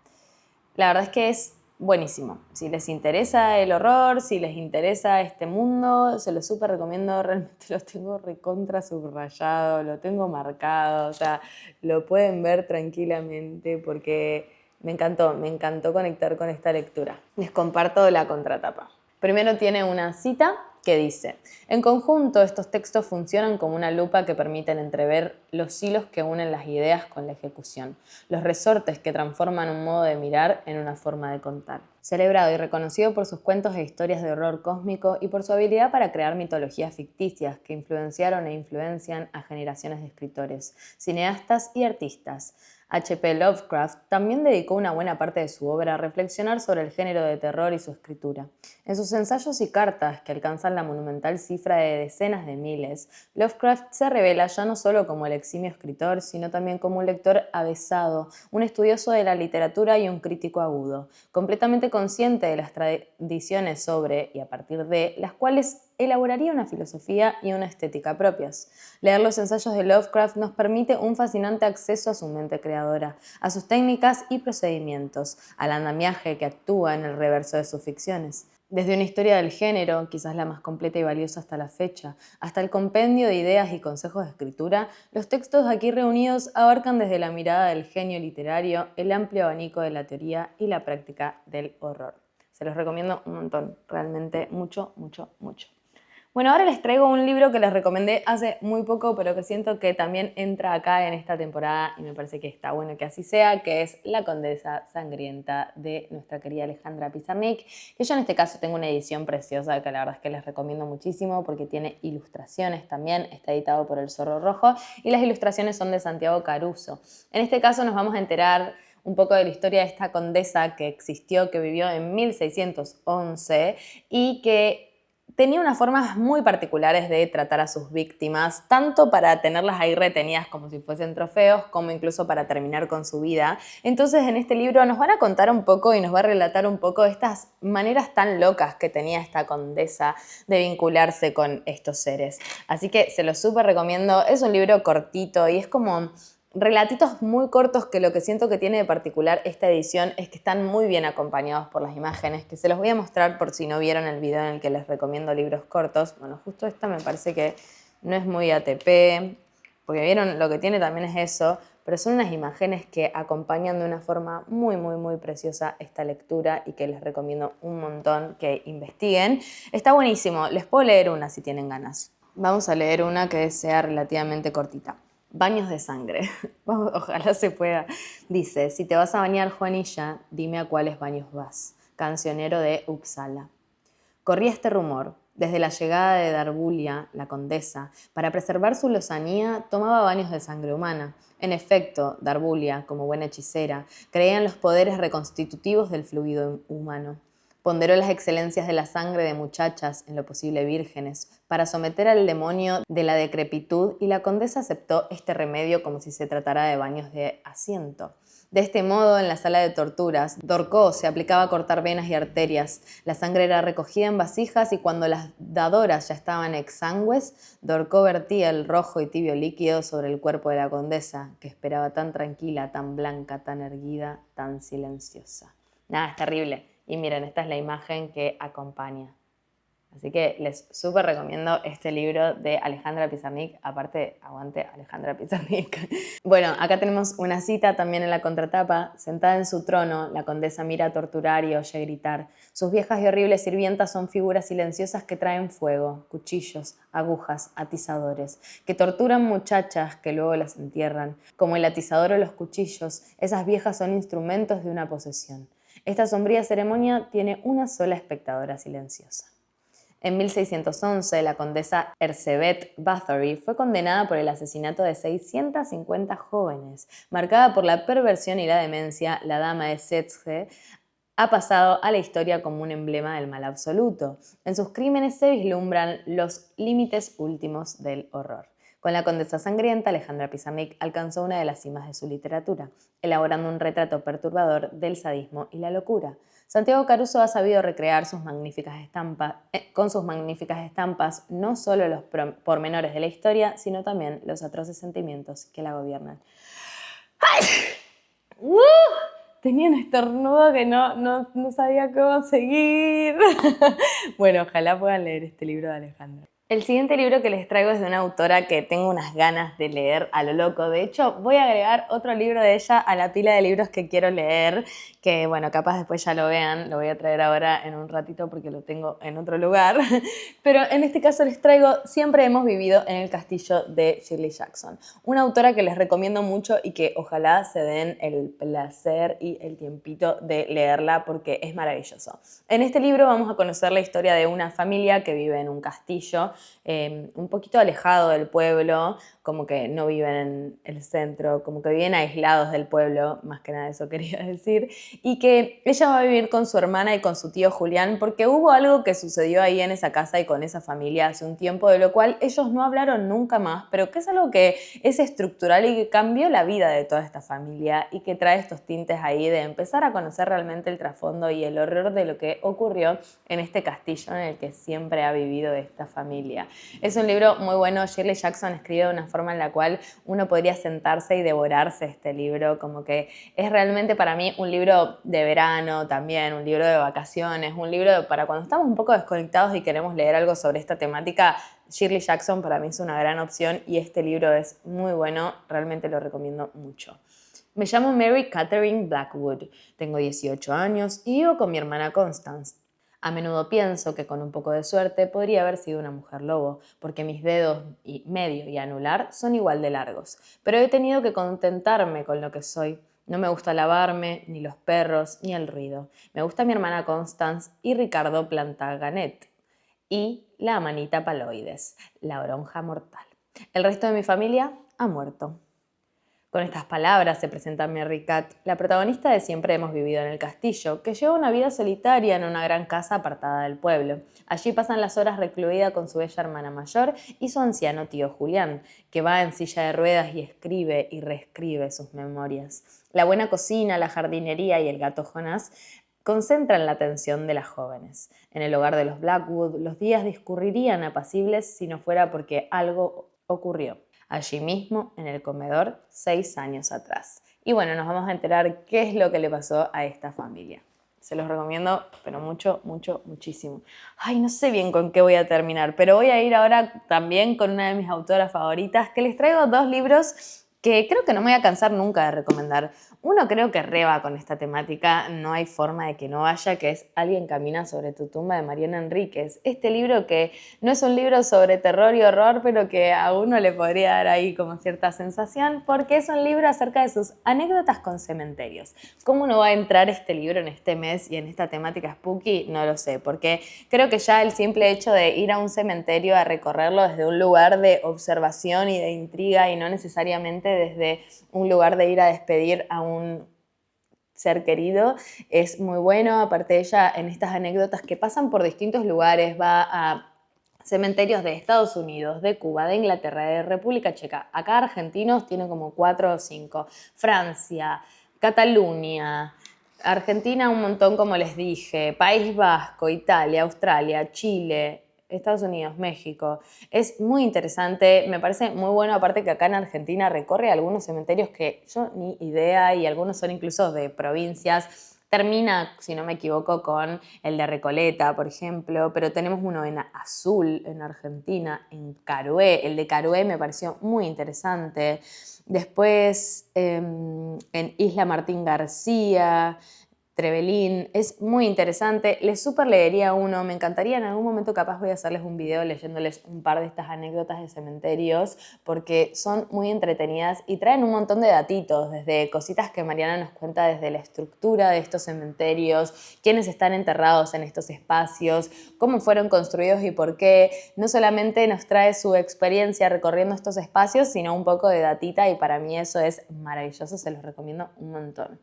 La verdad es que es buenísimo. Si les interesa el horror, si les interesa este mundo, se lo súper recomiendo. Realmente lo tengo recontra subrayado, lo tengo marcado, o sea, lo pueden ver tranquilamente porque me encantó conectar con esta lectura. Les comparto la contratapa. Primero tiene una cita que dice: en conjunto, estos textos funcionan como una lupa que permiten entrever los hilos que unen las ideas con la ejecución, los resortes que transforman un modo de mirar en una forma de contar. Celebrado y reconocido por sus cuentos e historias de horror cósmico y por su habilidad para crear mitologías ficticias que influenciaron e influencian a generaciones de escritores, cineastas y artistas, H.P. Lovecraft también dedicó una buena parte de su obra a reflexionar sobre el género de terror y su escritura. En sus ensayos y cartas, que alcanzan la monumental cifra de decenas de miles, Lovecraft se revela ya no solo como el eximio escritor, sino también como un lector avesado, un estudioso de la literatura y un crítico agudo, completamente consciente de las tradiciones sobre y a partir de las cuales elaboraría una filosofía y una estética propias. Leer los ensayos de Lovecraft nos permite un fascinante acceso a su mente creadora, a sus técnicas y procedimientos, al andamiaje que actúa en el reverso de sus ficciones. Desde una historia del género, quizás la más completa y valiosa hasta la fecha, hasta el compendio de ideas y consejos de escritura, los textos aquí reunidos abarcan desde la mirada del genio literario el amplio abanico de la teoría y la práctica del horror. Se los recomiendo un montón, realmente mucho, mucho, mucho. Bueno, ahora les traigo un libro que les recomendé hace muy poco, pero que siento que también entra acá en esta temporada y me parece que está bueno que así sea, que es La Condesa Sangrienta de nuestra querida Alejandra Pizarnik, que yo en este caso tengo una edición preciosa que la verdad es que les recomiendo muchísimo porque tiene ilustraciones también, está editado por El Zorro Rojo y las ilustraciones son de Santiago Caruso. En este caso nos vamos a enterar un poco de la historia de esta condesa que existió, que vivió en 1611 y que tenía unas formas muy particulares de tratar a sus víctimas, tanto para tenerlas ahí retenidas como si fuesen trofeos, como incluso para terminar con su vida. Entonces, en este libro nos van a contar un poco y nos va a relatar un poco estas maneras tan locas que tenía esta condesa de vincularse con estos seres. Así que se lo súper recomiendo. Es un libro cortito y es como relatitos muy cortos que lo que siento que tiene de particular esta edición es que están muy bien acompañados por las imágenes, que se los voy a mostrar por si no vieron el video en el que les recomiendo libros cortos. Bueno, justo esta me parece que no es muy ATP, porque vieron, lo que tiene también es eso, pero son unas imágenes que acompañan de una forma muy, muy, muy preciosa esta lectura y que les recomiendo un montón que investiguen. Está buenísimo, les puedo leer una si tienen ganas. Vamos a leer una que sea relativamente cortita. Baños de sangre. Ojalá se pueda. Dice: si te vas a bañar, Juanilla, dime a cuáles baños vas. Cancionero de Uppsala. Corría este rumor. Desde la llegada de Darbulia, la condesa, para preservar su lozanía, tomaba baños de sangre humana. En efecto, Darbulia, como buena hechicera, creía en los poderes reconstitutivos del fluido humano. Ponderó las excelencias de la sangre de muchachas, en lo posible vírgenes, para someter al demonio de la decrepitud, y la condesa aceptó este remedio como si se tratara de baños de asiento. De este modo, en la sala de torturas, Dorcó se aplicaba a cortar venas y arterias. La sangre era recogida en vasijas y cuando las dadoras ya estaban exangües, Dorcó vertía el rojo y tibio líquido sobre el cuerpo de la condesa, que esperaba tan tranquila, tan blanca, tan erguida, tan silenciosa. Nada, es terrible. Y miren, esta es la imagen que acompaña. Así que les súper recomiendo este libro de Alejandra Pizarnik. Aparte, aguante Alejandra Pizarnik. Bueno, acá tenemos una cita también en la contratapa. Sentada en su trono, la condesa mira a torturar y oye gritar. Sus viejas y horribles sirvientas son figuras silenciosas que traen fuego, cuchillos, agujas, atizadores, que torturan muchachas que luego las entierran. Como el atizador o los cuchillos, esas viejas son instrumentos de una posesión. Esta sombría ceremonia tiene una sola espectadora silenciosa. En 1611, la condesa Elizabeth Bathory fue condenada por el asesinato de 650 jóvenes. Marcada por la perversión y la demencia, la dama de Setze ha pasado a la historia como un emblema del mal absoluto. En sus crímenes se vislumbran los límites últimos del horror. Con La condesa sangrienta, Alejandra Pizarnik alcanzó una de las cimas de su literatura, elaborando un retrato perturbador del sadismo y la locura. Santiago Caruso ha sabido recrear con sus magníficas estampas no solo los pormenores de la historia, sino también los atroces sentimientos que la gobiernan. ¡Ay! Tenía un estornudo que no sabía cómo seguir. Bueno, ojalá puedan leer este libro de Alejandra. El siguiente libro que les traigo es de una autora que tengo unas ganas de leer a lo loco. De hecho, voy a agregar otro libro de ella a la pila de libros que quiero leer, que bueno, capaz después ya lo vean, lo voy a traer ahora en un ratito porque lo tengo en otro lugar. Pero en este caso les traigo Siempre hemos vivido en el castillo de Shirley Jackson. Una autora que les recomiendo mucho y que ojalá se den el placer y el tiempito de leerla porque es maravilloso. En este libro vamos a conocer la historia de una familia que vive en un castillo un poquito alejado del pueblo, como que no viven en el centro, como que viven aislados del pueblo, más que nada eso quería decir, y que ella va a vivir con su hermana y con su tío Julián porque hubo algo que sucedió ahí en esa casa y con esa familia hace un tiempo, de lo cual ellos no hablaron nunca más, pero que es algo que es estructural y que cambió la vida de toda esta familia y que trae estos tintes ahí de empezar a conocer realmente el trasfondo y el horror de lo que ocurrió en este castillo en el que siempre ha vivido esta familia. Es un libro muy bueno. Shirley Jackson escribe de una forma en la cual uno podría sentarse y devorarse este libro, como que es realmente para mí un libro de verano también, un libro de vacaciones, un libro para cuando estamos un poco desconectados y queremos leer algo sobre esta temática. Shirley Jackson para mí es una gran opción y este libro es muy bueno, realmente lo recomiendo mucho. Me llamo Mary Catherine Blackwood, tengo 18 años y vivo con mi hermana Constance. A menudo pienso que con un poco de suerte podría haber sido una mujer lobo, porque mis dedos medio y anular son igual de largos, pero he tenido que contentarme con lo que soy. No me gusta lavarme, ni los perros, ni el ruido. Me gusta mi hermana Constance y Ricardo Plantaganet. Y la amanita paloides, la oronja mortal. El resto de mi familia ha muerto. Con estas palabras se presenta Mary Cat, la protagonista de Siempre hemos vivido en el castillo, que lleva una vida solitaria en una gran casa apartada del pueblo. Allí pasan las horas recluida con su bella hermana mayor y su anciano tío Julián, que va en silla de ruedas y escribe y reescribe sus memorias. La buena cocina, la jardinería y el gato Jonás concentran la atención de las jóvenes. En el hogar de los Blackwood, los días discurrirían apacibles si no fuera porque algo ocurrió allí mismo, en el comedor, 6 años atrás. Y bueno, nos vamos a enterar qué es lo que le pasó a esta familia. Se los recomiendo, pero mucho, muchísimo. Ay, no sé bien con qué voy a terminar, pero voy a ir ahora también con una de mis autoras favoritas, que les traigo 2 libros que creo que no me voy a cansar nunca de recomendar. Uno creo que reba con esta temática, no hay forma de que no vaya, que es Alguien camina sobre tu tumba de Mariana Enríquez. Este libro que no es un libro sobre terror y horror, pero que a uno le podría dar ahí como cierta sensación, porque es un libro acerca de sus anécdotas con cementerios. ¿Cómo uno va a entrar este libro en este mes y en esta temática spooky? No lo sé, porque creo que ya el simple hecho de ir a un cementerio a recorrerlo desde un lugar de observación y de intriga y no necesariamente desde un lugar de ir a despedir a un ser querido es muy bueno. Aparte, ella en estas anécdotas que pasan por distintos lugares, va a cementerios de Estados Unidos, de Cuba, de Inglaterra, de República Checa. Acá argentinos tienen como 4 o 5. Francia, Cataluña, Argentina un montón, como les dije, País Vasco, Italia, Australia, Chile, Estados Unidos, México. Es muy interesante, me parece muy bueno, aparte que acá en Argentina recorre algunos cementerios que yo ni idea y algunos son incluso de provincias. Termina, si no me equivoco, con el de Recoleta, por ejemplo, pero tenemos uno en Azul, en Argentina, en Carué. El de Carué me pareció muy interesante. Después en Isla Martín García, Trevelin, es muy interesante, les súper leería uno, me encantaría en algún momento capaz voy a hacerles un video leyéndoles un par de estas anécdotas de cementerios porque son muy entretenidas y traen un montón de datitos, desde cositas que Mariana nos cuenta desde la estructura de estos cementerios, quiénes están enterrados en estos espacios, cómo fueron construidos y por qué, no solamente nos trae su experiencia recorriendo estos espacios, sino un poco de datita y para mí eso es maravilloso, se los recomiendo un montón.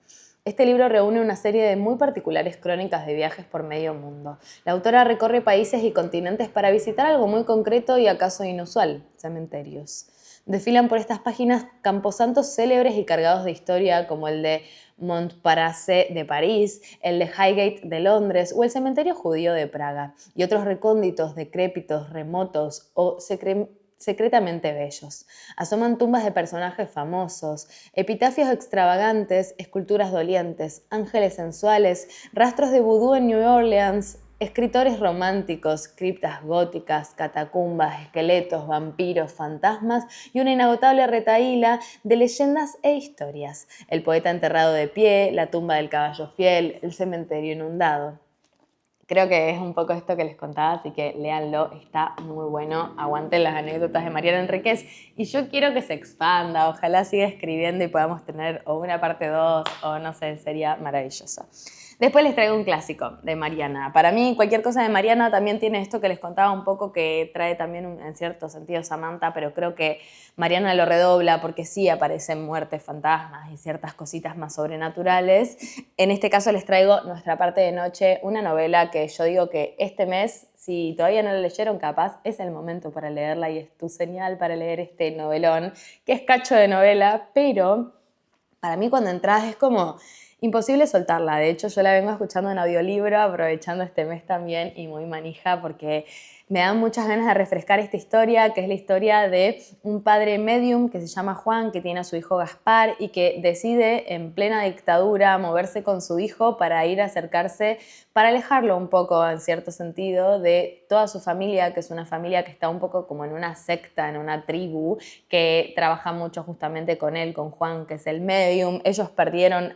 Este libro reúne una serie de muy particulares crónicas de viajes por medio mundo. La autora recorre países y continentes para visitar algo muy concreto y acaso inusual, cementerios. Desfilan por estas páginas camposantos célebres y cargados de historia como el de Montparnasse de París, el de Highgate de Londres o el cementerio judío de Praga, y otros recónditos, decrépitos, remotos o secretamente bellos. Asoman tumbas de personajes famosos, epitafios extravagantes, esculturas dolientes, ángeles sensuales, rastros de vudú en New Orleans, escritores románticos, criptas góticas, catacumbas, esqueletos, vampiros, fantasmas y una inagotable retahíla de leyendas e historias. El poeta enterrado de pie, la tumba del caballo fiel, el cementerio inundado. Creo que es un poco esto que les contaba, así que léanlo, está muy bueno. Aguanten las anécdotas de Mariana Enríquez y yo quiero que se expanda, ojalá siga escribiendo y podamos tener o una parte 2 o no sé, sería maravilloso. Después les traigo un clásico de Mariana. Para mí cualquier cosa de Mariana también tiene esto que les contaba un poco que trae también en cierto sentido Samantha, pero creo que Mariana lo redobla porque sí aparecen muertes, fantasmas y ciertas cositas más sobrenaturales. En este caso les traigo Nuestra parte de noche, una novela que yo digo que este mes, si todavía no la leyeron, capaz es el momento para leerla y es tu señal para leer este novelón, que es cacho de novela, pero para mí cuando entras es como imposible soltarla. De hecho, yo la vengo escuchando en audiolibro, aprovechando este mes también y muy manija porque me dan muchas ganas de refrescar esta historia, que es la historia de un padre medium que se llama Juan, que tiene a su hijo Gaspar y que decide en plena dictadura moverse con su hijo para ir a acercarse, para alejarlo un poco en cierto sentido de toda su familia, que es una familia que está un poco como en una secta, en una tribu, que trabaja mucho justamente con él, con Juan, que es el medium. Ellos perdieron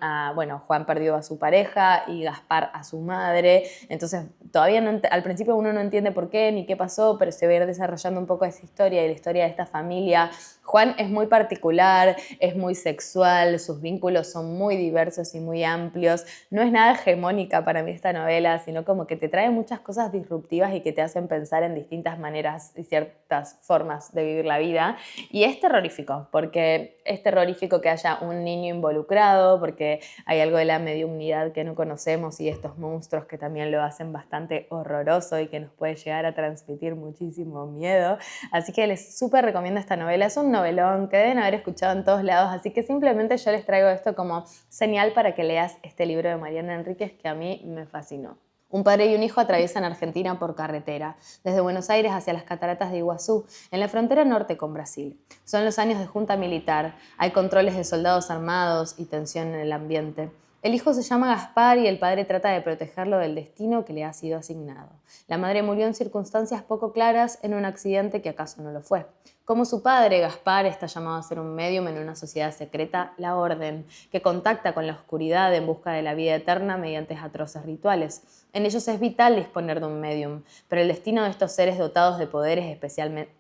Juan perdió a su pareja y Gaspar a su madre, entonces todavía al principio uno no entiende por qué ni qué pasó, pero se va a ir desarrollando un poco esa historia y la historia de esta familia. Juan es muy particular, es muy sexual, sus vínculos son muy diversos y muy amplios. No es nada hegemónica para mí esta novela, sino como que te trae muchas cosas disruptivas y que te hacen pensar en distintas maneras y ciertas formas de vivir la vida. Y es terrorífico, porque es terrorífico que haya un niño involucrado, porque hay algo de la mediumnidad que no conocemos y estos monstruos que también lo hacen bastante horroroso y que nos puede llegar a transmitir muchísimo miedo. Así que les súper recomiendo esta novela. Es un novelón que deben haber escuchado en todos lados, así que simplemente yo les traigo esto como señal para que leas este libro de Mariana Enríquez que a mí me fascinó. Un padre y un hijo atraviesan Argentina por carretera, desde Buenos Aires hacia las cataratas de Iguazú, en la frontera norte con Brasil. Son los años de junta militar, hay controles de soldados armados y tensión en el ambiente. El hijo se llama Gaspar y el padre trata de protegerlo del destino que le ha sido asignado. La madre murió en circunstancias poco claras en un accidente que acaso no lo fue. Como su padre, Gaspar está llamado a ser un médium en una sociedad secreta, la Orden, que contacta con la oscuridad en busca de la vida eterna mediante atroces rituales. En ellos es vital disponer de un médium, pero el destino de estos seres dotados de poderes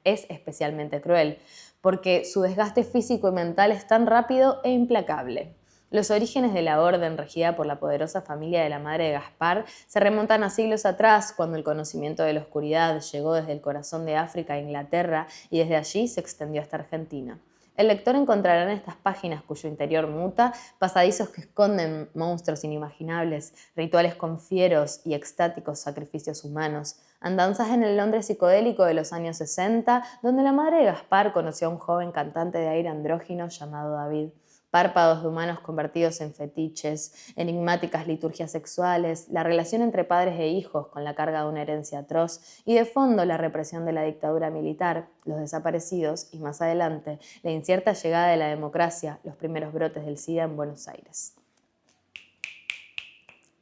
es especialmente cruel, porque su desgaste físico y mental es tan rápido e implacable. Los orígenes de la orden, regida por la poderosa familia de la madre de Gaspar, se remontan a siglos atrás, cuando el conocimiento de la oscuridad llegó desde el corazón de África a Inglaterra y desde allí se extendió hasta Argentina. El lector encontrará en estas páginas, cuyo interior muta, pasadizos que esconden monstruos inimaginables, rituales con fieros y extáticos sacrificios humanos, andanzas en el Londres psicodélico de los años 60, donde la madre de Gaspar conoció a un joven cantante de aire andrógino llamado David. Párpados de humanos convertidos en fetiches, enigmáticas liturgias sexuales, la relación entre padres e hijos con la carga de una herencia atroz y de fondo la represión de la dictadura militar, los desaparecidos y más adelante la incierta llegada de la democracia, los primeros brotes del SIDA en Buenos Aires.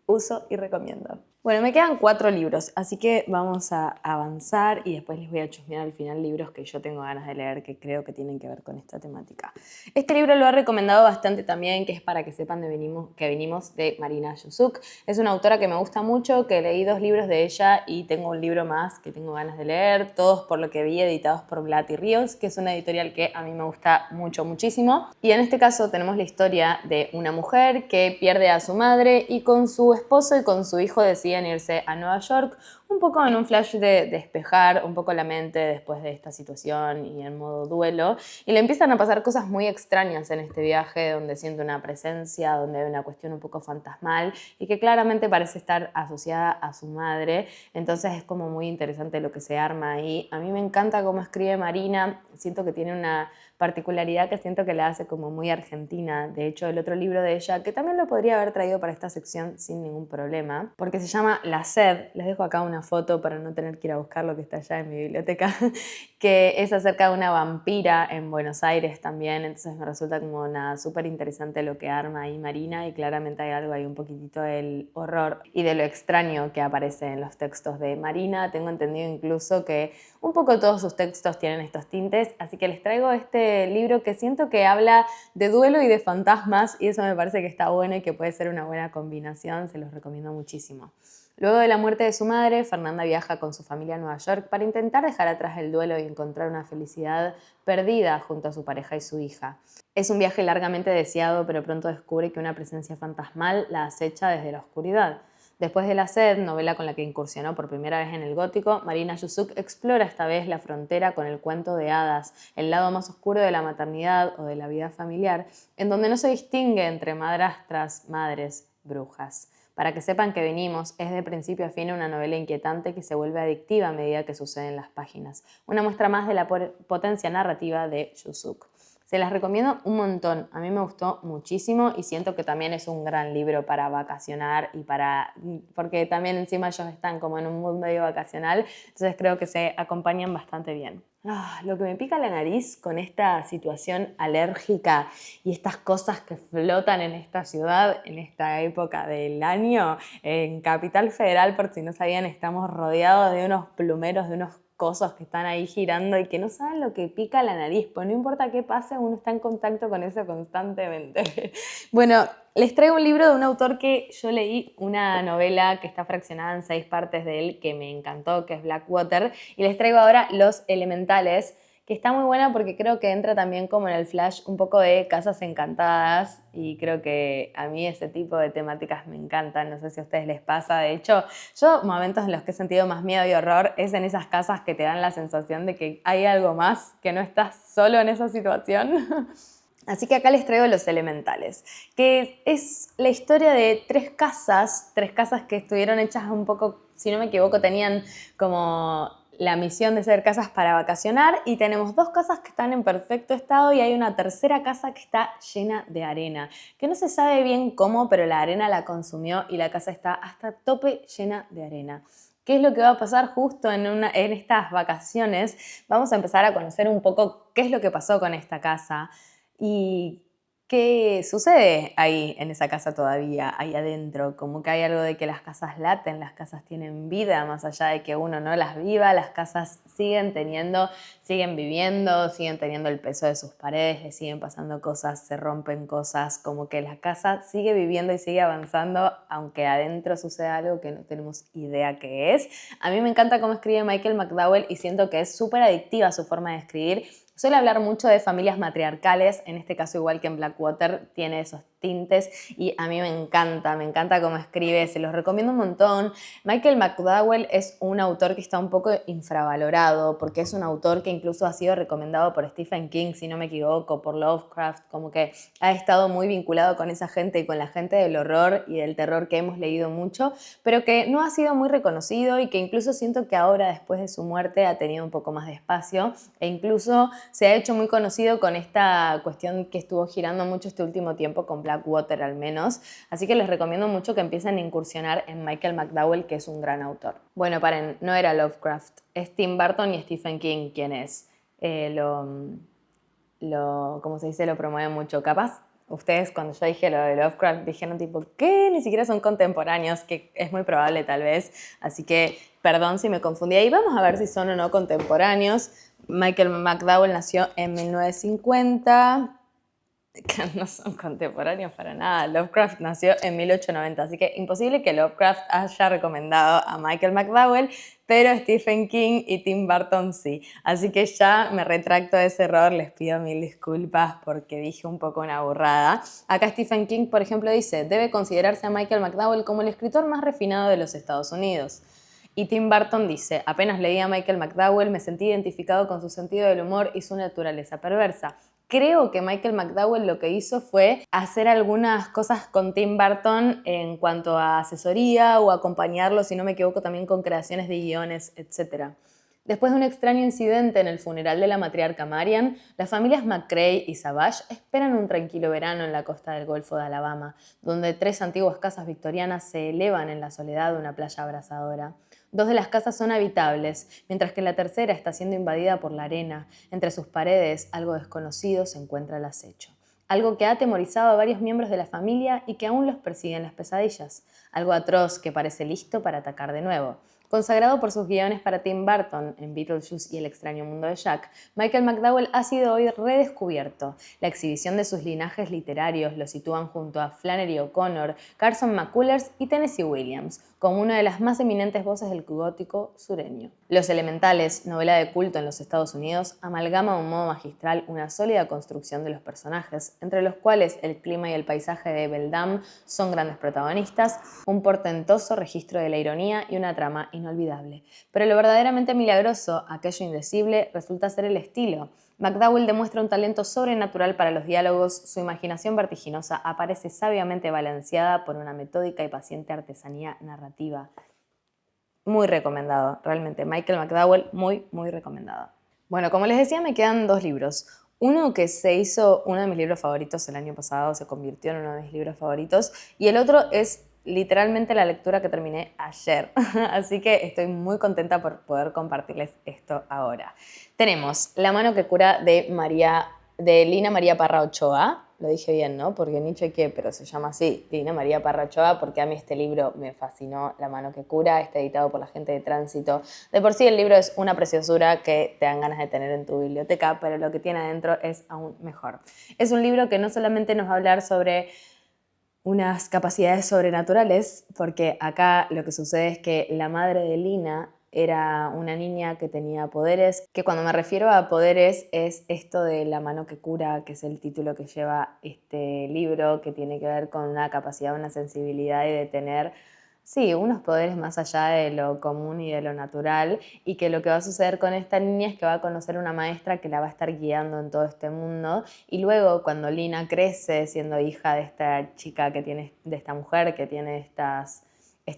Uso y recomiendo. Bueno, me quedan 4 libros, así que vamos a avanzar y después les voy a chusmear al final libros que yo tengo ganas de leer que creo que tienen que ver con esta temática. Este libro lo he recomendado bastante también, que es Para que sepan que venimos, de Marina Yusuk. Es una autora que me gusta mucho, que leí 2 libros de ella y tengo un libro más que tengo ganas de leer, todos por lo que vi editados por Blatty Ríos, que es una editorial que a mí me gusta mucho, muchísimo. Y en este caso tenemos la historia de una mujer que pierde a su madre y con su esposo y con su hijo decide irse a Nueva York, un poco en un flash de despejar un poco la mente después de esta situación y en modo duelo, y le empiezan a pasar cosas muy extrañas en este viaje, donde siente una presencia, donde hay una cuestión un poco fantasmal y que claramente parece estar asociada a su madre. Entonces es como muy interesante lo que se arma ahí. A mí me encanta cómo escribe Marina, siento que tiene una particularidad que siento que la hace como muy argentina. De hecho, el otro libro de ella, que también lo podría haber traído para esta sección sin ningún problema, porque se llama La Sed. Les dejo acá una foto para no tener que ir a buscarlo, que está allá en mi biblioteca, que es acerca de una vampira en Buenos Aires también. Entonces me resulta como nada súper interesante lo que arma ahí Marina, y claramente hay algo ahí un poquitito del horror y de lo extraño que aparece en los textos de Marina. Tengo entendido incluso que un poco todos sus textos tienen estos tintes, así que les traigo este libro que siento que habla de duelo y de fantasmas, y eso me parece que está bueno y que puede ser una buena combinación. Se los recomiendo muchísimo. Luego de la muerte de su madre, Fernanda viaja con su familia a Nueva York para intentar dejar atrás el duelo y encontrar una felicidad perdida junto a su pareja y su hija. Es un viaje largamente deseado, pero pronto descubre que una presencia fantasmal la acecha desde la oscuridad. Después de La Sed, novela con la que incursionó por primera vez en el gótico, Marina Yusuk explora esta vez la frontera con el cuento de hadas, el lado más oscuro de la maternidad o de la vida familiar, en donde no se distingue entre madrastras, madres, brujas. Para que sepan que venimos, es de principio a fin una novela inquietante que se vuelve adictiva a medida que suceden las páginas. Una muestra más de la potencia narrativa de Yusuk. Se las recomiendo un montón, a mí me gustó muchísimo y siento que también es un gran libro para vacacionar porque también encima ellos están como en un mood medio vacacional, entonces creo que se acompañan bastante bien. Lo que me pica la nariz con esta situación alérgica y estas cosas que flotan en esta ciudad, en esta época del año, en Capital Federal, por si no sabían, estamos rodeados de unos plumeros, de unos cosos que están ahí girando y que no saben lo que pica la nariz, pues no importa qué pase, uno está en contacto con eso constantemente. Bueno, les traigo un libro de un autor que yo leí, una novela que está fraccionada en 6 partes de él, que me encantó, que es Blackwater, y les traigo ahora Los Elementales, que está muy buena porque creo que entra también como en el flash un poco de Casas Encantadas, y creo que a mí ese tipo de temáticas me encantan, no sé si a ustedes les pasa. De hecho, yo momentos en los que he sentido más miedo y horror es en esas casas que te dan la sensación de que hay algo más, que no estás solo en esa situación. Así que acá les traigo Los Elementales, que es la historia de 3 casas que estuvieron hechas un poco, si no me equivoco, tenían como la misión de ser casas para vacacionar, y tenemos 2 casas que están en perfecto estado y hay una tercera casa que está llena de arena, que no se sabe bien cómo, pero la arena la consumió y la casa está hasta tope llena de arena. ¿Qué es lo que va a pasar justo en estas vacaciones? Vamos a empezar a conocer un poco qué es lo que pasó con esta casa y qué sucede ahí en esa casa todavía, ahí adentro. Como que hay algo de que las casas laten, las casas tienen vida, más allá de que uno no las viva, las casas siguen viviendo, siguen teniendo el peso de sus paredes, les siguen pasando cosas, se rompen cosas, como que la casa sigue viviendo y sigue avanzando, aunque adentro sucede algo que no tenemos idea qué es. A mí me encanta cómo escribe Michael McDowell y siento que es súper adictiva su forma de escribir. Suele hablar mucho de familias matriarcales, en este caso igual que en Blackwater, tiene esos tintes y a mí me encanta cómo escribe, se los recomiendo un montón. Michael McDowell es un autor que está un poco infravalorado porque es un autor que incluso ha sido recomendado por Stephen King, si no me equivoco, por Lovecraft, como que ha estado muy vinculado con esa gente y con la gente del horror y del terror que hemos leído mucho, pero que no ha sido muy reconocido y que incluso siento que ahora, después de su muerte, ha tenido un poco más de espacio e incluso se ha hecho muy conocido con esta cuestión que estuvo girando mucho este último tiempo con Blackwater al menos, así que les recomiendo mucho que empiecen a incursionar en Michael McDowell, que es un gran autor. Bueno, paren, no era Lovecraft, es Tim Burton y Stephen King quienes ¿cómo se dice? Lo promueven mucho. Capaz ustedes cuando yo dije lo de Lovecraft dijeron tipo, ¿qué? Ni siquiera son contemporáneos, que es muy probable tal vez. Así que perdón si me confundí ahí. Vamos a ver si son o no contemporáneos. Michael McDowell nació en 1950, que no son contemporáneos para nada. Lovecraft nació en 1890, así que imposible que Lovecraft haya recomendado a Michael McDowell, pero Stephen King y Tim Burton sí. Así que ya me retracto de ese error, les pido mil disculpas porque dije un poco una burrada. Acá Stephen King, por ejemplo, dice, debe considerarse a Michael McDowell como el escritor más refinado de los Estados Unidos. Y Tim Burton dice, apenas leí a Michael McDowell me sentí identificado con su sentido del humor y su naturaleza perversa. Creo que Michael McDowell lo que hizo fue hacer algunas cosas con Tim Burton en cuanto a asesoría o acompañarlo, si no me equivoco, también con creaciones de guiones, etc. Después de un extraño incidente en el funeral de la matriarca Marian, las familias McCrae y Savage esperan un tranquilo verano en la costa del Golfo de Alabama, donde 3 antiguas casas victorianas se elevan en la soledad de una playa abrasadora. 2 de las casas son habitables, mientras que la tercera está siendo invadida por la arena. Entre sus paredes, algo desconocido se encuentra al acecho. Algo que ha atemorizado a varios miembros de la familia y que aún los persigue en las pesadillas. Algo atroz que parece listo para atacar de nuevo. Consagrado por sus guiones para Tim Burton en Beetlejuice y El extraño mundo de Jack, Michael McDowell ha sido hoy redescubierto. La exhibición de sus linajes literarios lo sitúan junto a Flannery O'Connor, Carson McCullers y Tennessee Williams, como una de las más eminentes voces del gótico sureño. Los Elementales, novela de culto en los Estados Unidos, amalgama de un modo magistral una sólida construcción de los personajes, entre los cuales el clima y el paisaje de Beldam son grandes protagonistas, un portentoso registro de la ironía y una trama inolvidable. Pero lo verdaderamente milagroso, aquello indecible, resulta ser el estilo. McDowell demuestra un talento sobrenatural para los diálogos, su imaginación vertiginosa aparece sabiamente balanceada por una metódica y paciente artesanía narrativa. Muy recomendado, realmente. Michael McDowell, muy, muy recomendado. Bueno, como les decía, me quedan 2 libros. Uno que se hizo uno de mis libros favoritos el año pasado, se convirtió en uno de mis libros favoritos, y el otro es literalmente la lectura que terminé ayer. Así que estoy muy contenta por poder compartirles esto ahora. Tenemos La mano que cura de Lina María Parra Ochoa. Lo dije bien, ¿no? Porque Nietzsche qué, pero se llama así, Lina María Parra Ochoa, porque a mí este libro me fascinó, La mano que cura, está editado por la gente de Tránsito. De por sí el libro es una preciosura que te dan ganas de tener en tu biblioteca, pero lo que tiene adentro es aún mejor. Es un libro que no solamente nos va a hablar sobre unas capacidades sobrenaturales, porque acá lo que sucede es que la madre de Lina era una niña que tenía poderes, que cuando me refiero a poderes es esto de La mano que cura, que es el título que lleva este libro, que tiene que ver con una capacidad, una sensibilidad y de tener, sí, unos poderes más allá de lo común y de lo natural, y que lo que va a suceder con esta niña es que va a conocer una maestra que la va a estar guiando en todo este mundo, y luego cuando Lina crece siendo hija de esta chica que tiene, de esta mujer que tiene esta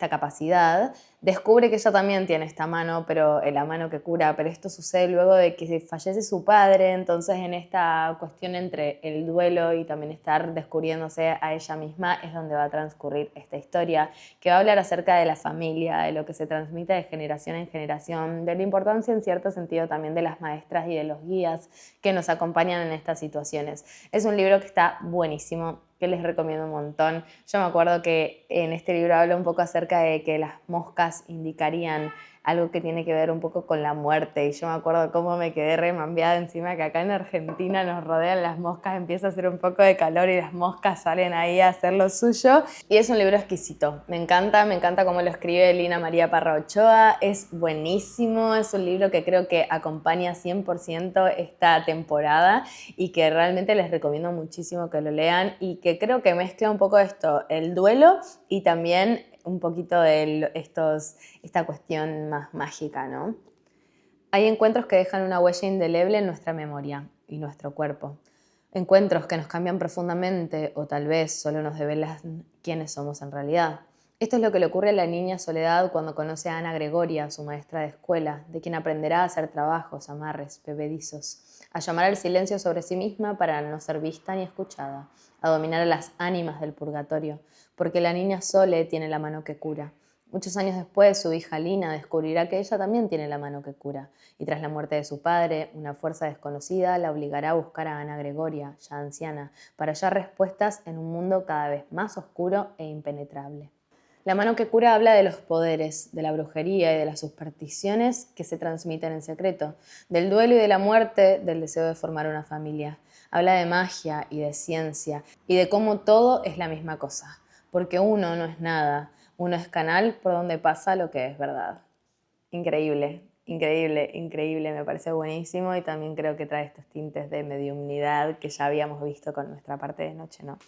capacidad, descubre que ella también tiene esta mano, pero la mano que cura, pero esto sucede luego de que fallece su padre, entonces en esta cuestión entre el duelo y también estar descubriéndose a ella misma es donde va a transcurrir esta historia, que va a hablar acerca de la familia, de lo que se transmite de generación en generación, de la importancia en cierto sentido también de las maestras y de los guías que nos acompañan en estas situaciones. Es un libro que está buenísimo, que les recomiendo un montón. Yo me acuerdo que en este libro habla un poco acerca de que las moscas indicarían algo que tiene que ver un poco con la muerte, y yo me acuerdo cómo me quedé remambiada encima que acá en Argentina nos rodean las moscas, empieza a hacer un poco de calor y las moscas salen ahí a hacer lo suyo, y es un libro exquisito, me encanta cómo lo escribe Lina María Parra Ochoa, es buenísimo, es un libro que creo que acompaña 100% esta temporada y que realmente les recomiendo muchísimo que lo lean, y que creo que mezcla un poco esto, el duelo y también un poquito de esta cuestión más mágica, ¿no? Hay encuentros que dejan una huella indeleble en nuestra memoria y nuestro cuerpo. Encuentros que nos cambian profundamente o tal vez solo nos develan quiénes somos en realidad. Esto es lo que le ocurre a la niña Soledad cuando conoce a Ana Gregoria, su maestra de escuela, de quien aprenderá a hacer trabajos, amarres, bebedizos, a llamar al silencio sobre sí misma para no ser vista ni escuchada, a dominar a las ánimas del purgatorio, porque la niña Sole tiene la mano que cura. Muchos años después, su hija Lina descubrirá que ella también tiene la mano que cura, y tras la muerte de su padre, una fuerza desconocida la obligará a buscar a Ana Gregoria, ya anciana, para hallar respuestas en un mundo cada vez más oscuro e impenetrable. La mano que cura habla de los poderes, de la brujería y de las supersticiones que se transmiten en secreto, del duelo y de la muerte, del deseo de formar una familia. Habla de magia y de ciencia y de cómo todo es la misma cosa, porque uno no es nada, uno es canal por donde pasa lo que es verdad. Increíble, increíble, increíble, me parece buenísimo y también creo que trae estos tintes de mediumnidad que ya habíamos visto con nuestra parte de noche, ¿no?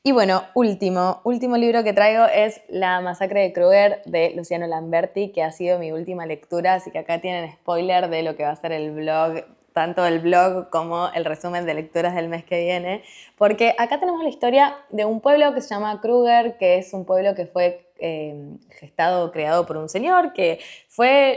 Y bueno, último libro que traigo es La masacre de Kruger de Luciano Lamberti, que ha sido mi última lectura, así que acá tienen spoiler de lo que va a ser el blog, tanto el blog como el resumen de lecturas del mes que viene, porque acá tenemos la historia de un pueblo que se llama Kruger, que es un pueblo que fue gestado, creado por un señor que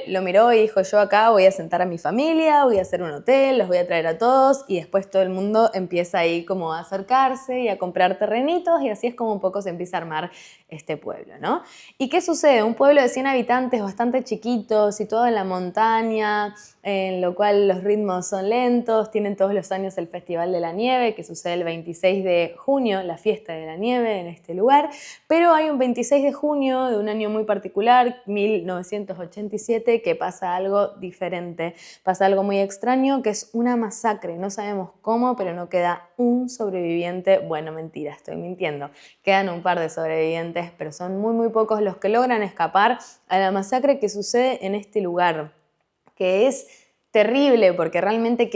lo miró y dijo: yo acá voy a sentar a mi familia, voy a hacer un hotel, los voy a traer a todos, y después todo el mundo empieza ahí como a acercarse y a comprar terrenitos, y así es como un poco se empieza a armar este pueblo, ¿no? ¿Y qué sucede? Un pueblo de 100 habitantes bastante chiquito, situado en la montaña, en lo cual los ritmos son lentos, tienen todos los años el Festival de la Nieve, que sucede el 26 de junio, la fiesta de la nieve en este lugar, pero hay un 26 de junio de un año muy particular, 1987, que pasa algo diferente, pasa algo muy extraño, que es una masacre, no sabemos cómo, pero no queda un sobreviviente. Bueno, mentira, estoy mintiendo, quedan un par de sobrevivientes, pero son muy muy pocos los que logran escapar a la masacre que sucede en este lugar, que es terrible porque realmente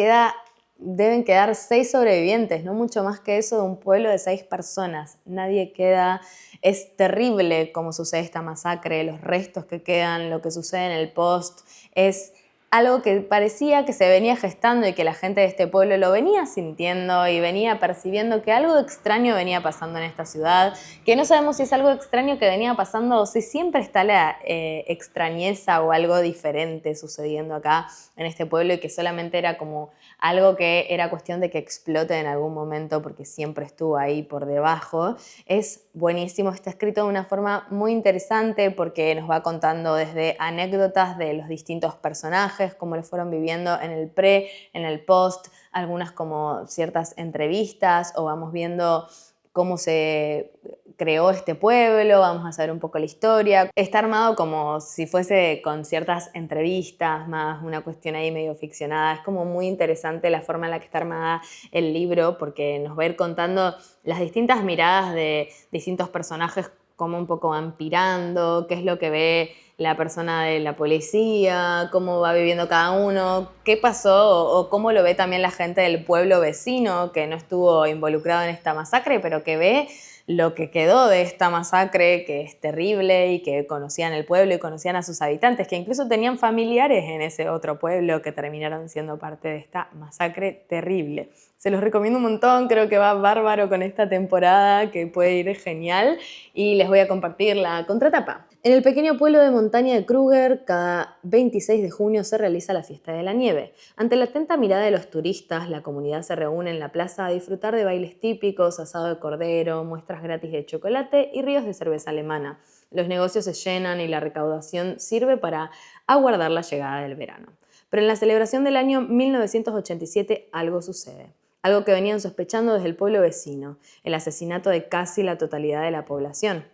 deben quedar 6 sobrevivientes, no mucho más que eso de un pueblo de 6 personas. Nadie queda, es terrible cómo sucede esta masacre, los restos que quedan, lo que sucede en el post, es algo que parecía que se venía gestando y que la gente de este pueblo lo venía sintiendo y venía percibiendo que algo extraño venía pasando en esta ciudad, que no sabemos si es algo extraño que venía pasando o si siempre está la extrañeza o algo diferente sucediendo acá en este pueblo y que solamente era como algo que era cuestión de que explote en algún momento porque siempre estuvo ahí por debajo. Es buenísimo, está escrito de una forma muy interesante porque nos va contando desde anécdotas de los distintos personajes, cómo lo fueron viviendo en el pre, en el post, algunas como ciertas entrevistas, o vamos viendo cómo se creó este pueblo, vamos a saber un poco la historia. Está armado como si fuese con ciertas entrevistas, más una cuestión ahí medio ficcionada. Es como muy interesante la forma en la que está armada el libro, porque nos va a ir contando las distintas miradas de distintos personajes, cómo un poco van pirando, qué es lo que ve la persona de la policía, cómo va viviendo cada uno, qué pasó o cómo lo ve también la gente del pueblo vecino que no estuvo involucrado en esta masacre, pero que ve lo que quedó de esta masacre, que es terrible y que conocían el pueblo y conocían a sus habitantes, que incluso tenían familiares en ese otro pueblo que terminaron siendo parte de esta masacre terrible. Se los recomiendo un montón, creo que va bárbaro con esta temporada, que puede ir genial, y les voy a compartir la contratapa. En el pequeño pueblo de montaña de Kruger, cada 26 de junio se realiza la fiesta de la nieve. Ante la atenta mirada de los turistas, la comunidad se reúne en la plaza a disfrutar de bailes típicos, asado de cordero, muestras gratis de chocolate y ríos de cerveza alemana. Los negocios se llenan y la recaudación sirve para aguardar la llegada del verano. Pero en la celebración del año 1987 algo sucede. Algo que venían sospechando desde el pueblo vecino, el asesinato de casi la totalidad de la población.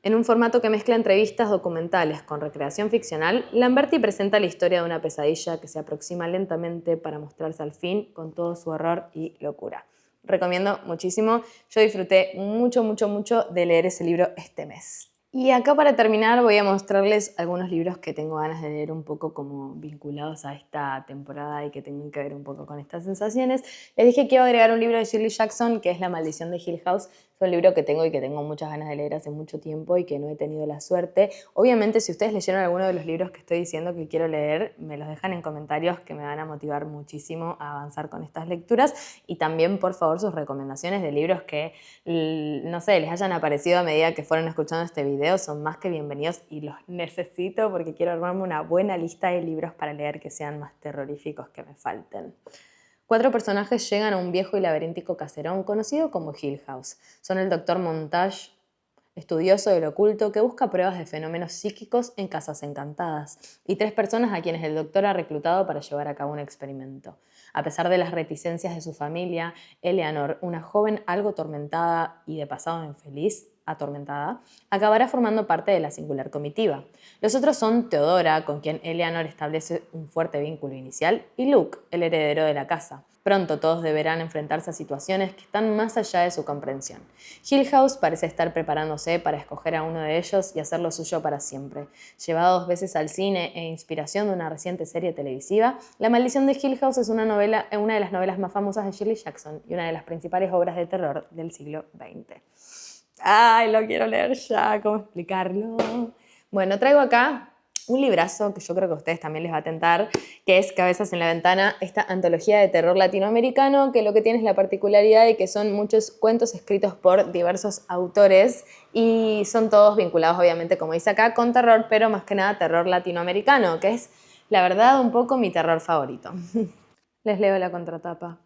En un formato que mezcla entrevistas documentales con recreación ficcional, Lamberti presenta la historia de una pesadilla que se aproxima lentamente para mostrarse al fin con todo su horror y locura. Recomiendo muchísimo, yo disfruté mucho, mucho, mucho de leer ese libro este mes. Y acá para terminar voy a mostrarles algunos libros que tengo ganas de leer un poco como vinculados a esta temporada y que tengan que ver un poco con estas sensaciones. Les dije que iba a agregar un libro de Shirley Jackson, que es La maldición de Hill House. Es un libro que tengo y que tengo muchas ganas de leer hace mucho tiempo y que no he tenido la suerte. Obviamente, si ustedes leyeron alguno de los libros que estoy diciendo que quiero leer, me los dejan en comentarios, que me van a motivar muchísimo a avanzar con estas lecturas. Y también, por favor, sus recomendaciones de libros que, no sé, les hayan aparecido a medida que fueron escuchando este video son más que bienvenidos y los necesito porque quiero armarme una buena lista de libros para leer que sean más terroríficos que me falten. 4 personajes llegan a un viejo y laberíntico caserón conocido como Hill House. Son el Dr. Montage, estudioso del oculto que busca pruebas de fenómenos psíquicos en casas encantadas, y 3 personas a quienes el doctor ha reclutado para llevar a cabo un experimento. A pesar de las reticencias de su familia, Eleanor, una joven algo atormentada y de pasado infeliz, atormentada, acabará formando parte de la singular comitiva. Los otros son Theodora, con quien Eleanor establece un fuerte vínculo inicial, y Luke, el heredero de la casa. Pronto todos deberán enfrentarse a situaciones que están más allá de su comprensión. Hill House parece estar preparándose para escoger a uno de ellos y hacerlo suyo para siempre. Llevado 2 veces al cine e inspiración de una reciente serie televisiva, La maldición de Hill House es una de las novelas más famosas de Shirley Jackson y una de las principales obras de terror del siglo XX. ¡Ay, lo quiero leer ya! ¿Cómo explicarlo? Bueno, traigo acá un librazo que yo creo que a ustedes también les va a tentar, que es Cabezas en la Ventana, esta antología de terror latinoamericano, que lo que tiene es la particularidad de que son muchos cuentos escritos por diversos autores y son todos vinculados, obviamente, como dice acá, con terror, pero más que nada terror latinoamericano, que es, la verdad, un poco mi terror favorito. Les leo la contratapa.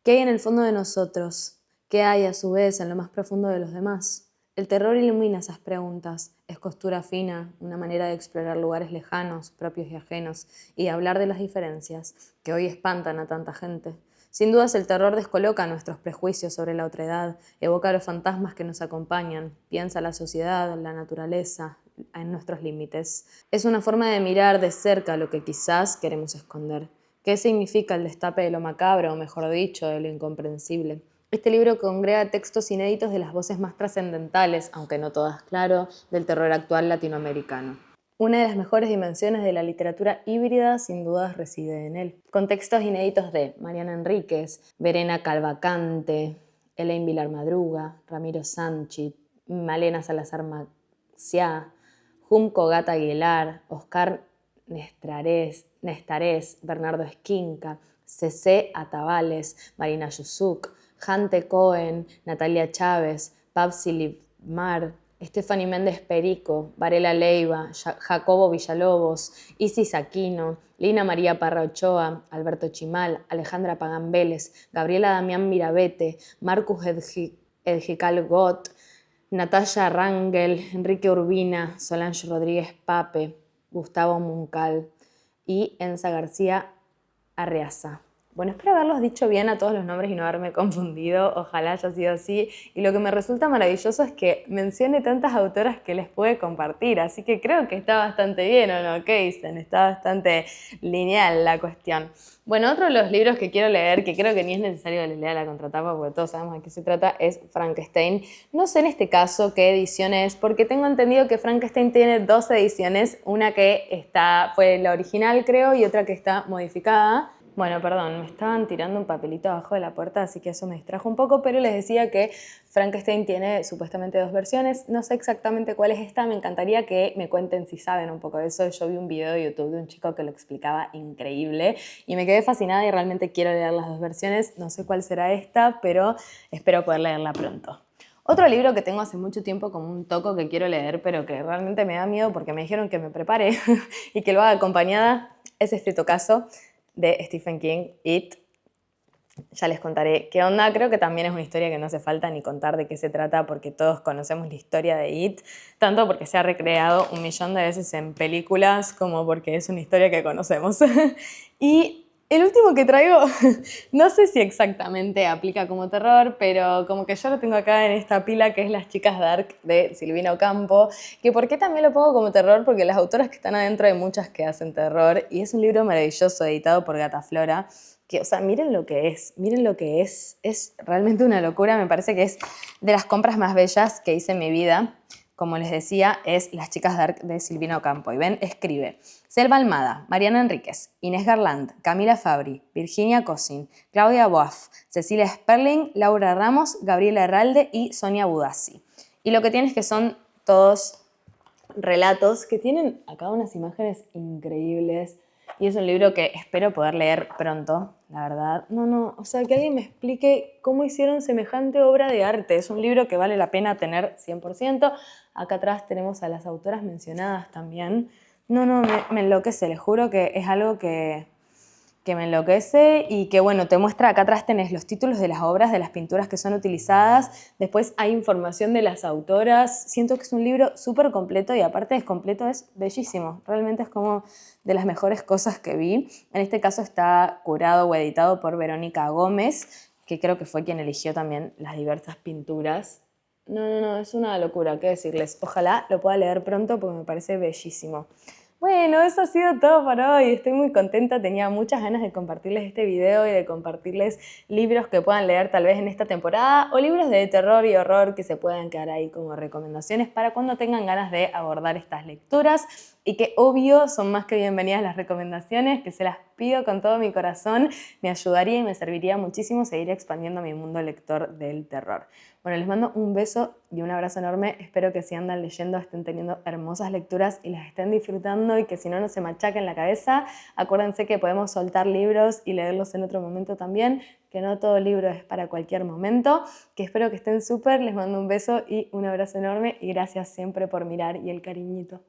¿Qué hay en el fondo de nosotros? ¿Qué hay, a su vez, en lo más profundo de los demás? El terror ilumina esas preguntas. Es costura fina, una manera de explorar lugares lejanos, propios y ajenos, y hablar de las diferencias que hoy espantan a tanta gente. Sin dudas, el terror descoloca nuestros prejuicios sobre la otredad, evoca los fantasmas que nos acompañan, piensa la sociedad, la naturaleza, en nuestros límites. Es una forma de mirar de cerca lo que quizás queremos esconder. ¿Qué significa el destape de lo macabro, o mejor dicho, de lo incomprensible? Este libro congrega textos inéditos de las voces más trascendentales, aunque no todas, claro, del terror actual latinoamericano. Una de las mejores dimensiones de la literatura híbrida, sin dudas, reside en él. Con textos inéditos de Mariana Enríquez, Verena Calvacante, Elaine Vilar Madruga, Ramiro Sanchit, Malena Salazar Maciá, Junco Gata Aguilar, Oscar Nestarés, Bernardo Esquinca, C.C. Atabales, Marina Yusuk, Jante Cohen, Natalia Chávez, Pabsi Libmar, Stephanie Méndez Perico, Varela Leiva, Jacobo Villalobos, Isis Aquino, Lina María Parra Ochoa, Alberto Chimal, Alejandra Pagán Vélez, Gabriela Damián Mirabete, Marcus Edgical Gott, Natalia Rangel, Enrique Urbina, Solange Rodríguez Pape, Gustavo Muncal y Enza García Arreaza. Bueno, espero haberlos dicho bien a todos los nombres y no haberme confundido, ojalá haya sido así. Y lo que me resulta maravilloso es que mencione tantas autoras que les puede compartir, así que creo que está bastante bien, ¿o no? ¿Qué dicen? Está bastante lineal la cuestión. Bueno, otro de los libros que quiero leer, que creo que ni es necesario que les lea la contratapa porque todos sabemos de qué se trata, es Frankenstein. No sé en este caso qué edición es, porque tengo entendido que Frankenstein tiene 2 ediciones, una que fue la original creo y otra que está modificada. Bueno, perdón, me estaban tirando un papelito abajo de la puerta, así que eso me distrajo un poco, pero les decía que Frankenstein tiene supuestamente 2 versiones. No sé exactamente cuál es esta, me encantaría que me cuenten si saben un poco de eso. Yo vi un video de YouTube de un chico que lo explicaba increíble y me quedé fascinada y realmente quiero leer las 2 versiones. No sé cuál será esta, pero espero poder leerla pronto. Otro libro que tengo hace mucho tiempo como un toco que quiero leer, pero que realmente me da miedo porque me dijeron que me prepare y que lo haga acompañada, es Estricto Caso, de Stephen King, It. Ya les contaré qué onda. Creo que también es una historia que no hace falta ni contar de qué se trata porque todos conocemos la historia de It, tanto porque se ha recreado 1.000.000 de veces en películas como porque es una historia que conocemos. Y el último que traigo, no sé si exactamente aplica como terror, pero como que yo lo tengo acá en esta pila que es Las Chicas Dark de Silvina Ocampo, que ¿por qué también lo pongo como terror? Porque las autoras que están adentro hay muchas que hacen terror y es un libro maravilloso editado por Gata Flora, que, o sea, miren lo que es realmente una locura, me parece que es de las compras más bellas que hice en mi vida. Como les decía, es Las Chicas Dark de Silvina Ocampo. Y ven, escribe Selva Almada, Mariana Enríquez, Inés Garland, Camila Fabri, Virginia Cosin, Claudia Boaf, Cecilia Sperling, Laura Ramos, Gabriela Herralde y Sonia Budassi. Y lo que tiene es que son todos relatos que tienen acá unas imágenes increíbles. Y es un libro que espero poder leer pronto, la verdad. O sea, que alguien me explique cómo hicieron semejante obra de arte. Es un libro que vale la pena tener 100%. Acá atrás tenemos a las autoras mencionadas también. Me enloquece, les juro que es algo que que me enloquece y que bueno, te muestra, acá atrás tenés los títulos de las obras, de las pinturas que son utilizadas, después hay información de las autoras, siento que es un libro súper completo y aparte de completo es bellísimo, realmente es como de las mejores cosas que vi. En este caso está curado o editado por Verónica Gómez, que creo que fue quien eligió también las diversas pinturas. No, es una locura, qué decirles. Ojalá lo pueda leer pronto porque me parece bellísimo. Bueno, eso ha sido todo por hoy. Estoy muy contenta, tenía muchas ganas de compartirles este video y de compartirles libros que puedan leer tal vez en esta temporada o libros de terror y horror que se puedan quedar ahí como recomendaciones para cuando tengan ganas de abordar estas lecturas y que obvio son más que bienvenidas las recomendaciones, que se las pido con todo mi corazón, me ayudaría y me serviría muchísimo seguir expandiendo mi mundo lector del terror. Bueno, les mando un beso y un abrazo enorme. Espero que si andan leyendo estén teniendo hermosas lecturas y las estén disfrutando y que si no, no se machaquen la cabeza. Acuérdense que podemos soltar libros y leerlos en otro momento también, que no todo libro es para cualquier momento. Que espero que estén súper. Les mando un beso y un abrazo enorme y gracias siempre por mirar y el cariñito.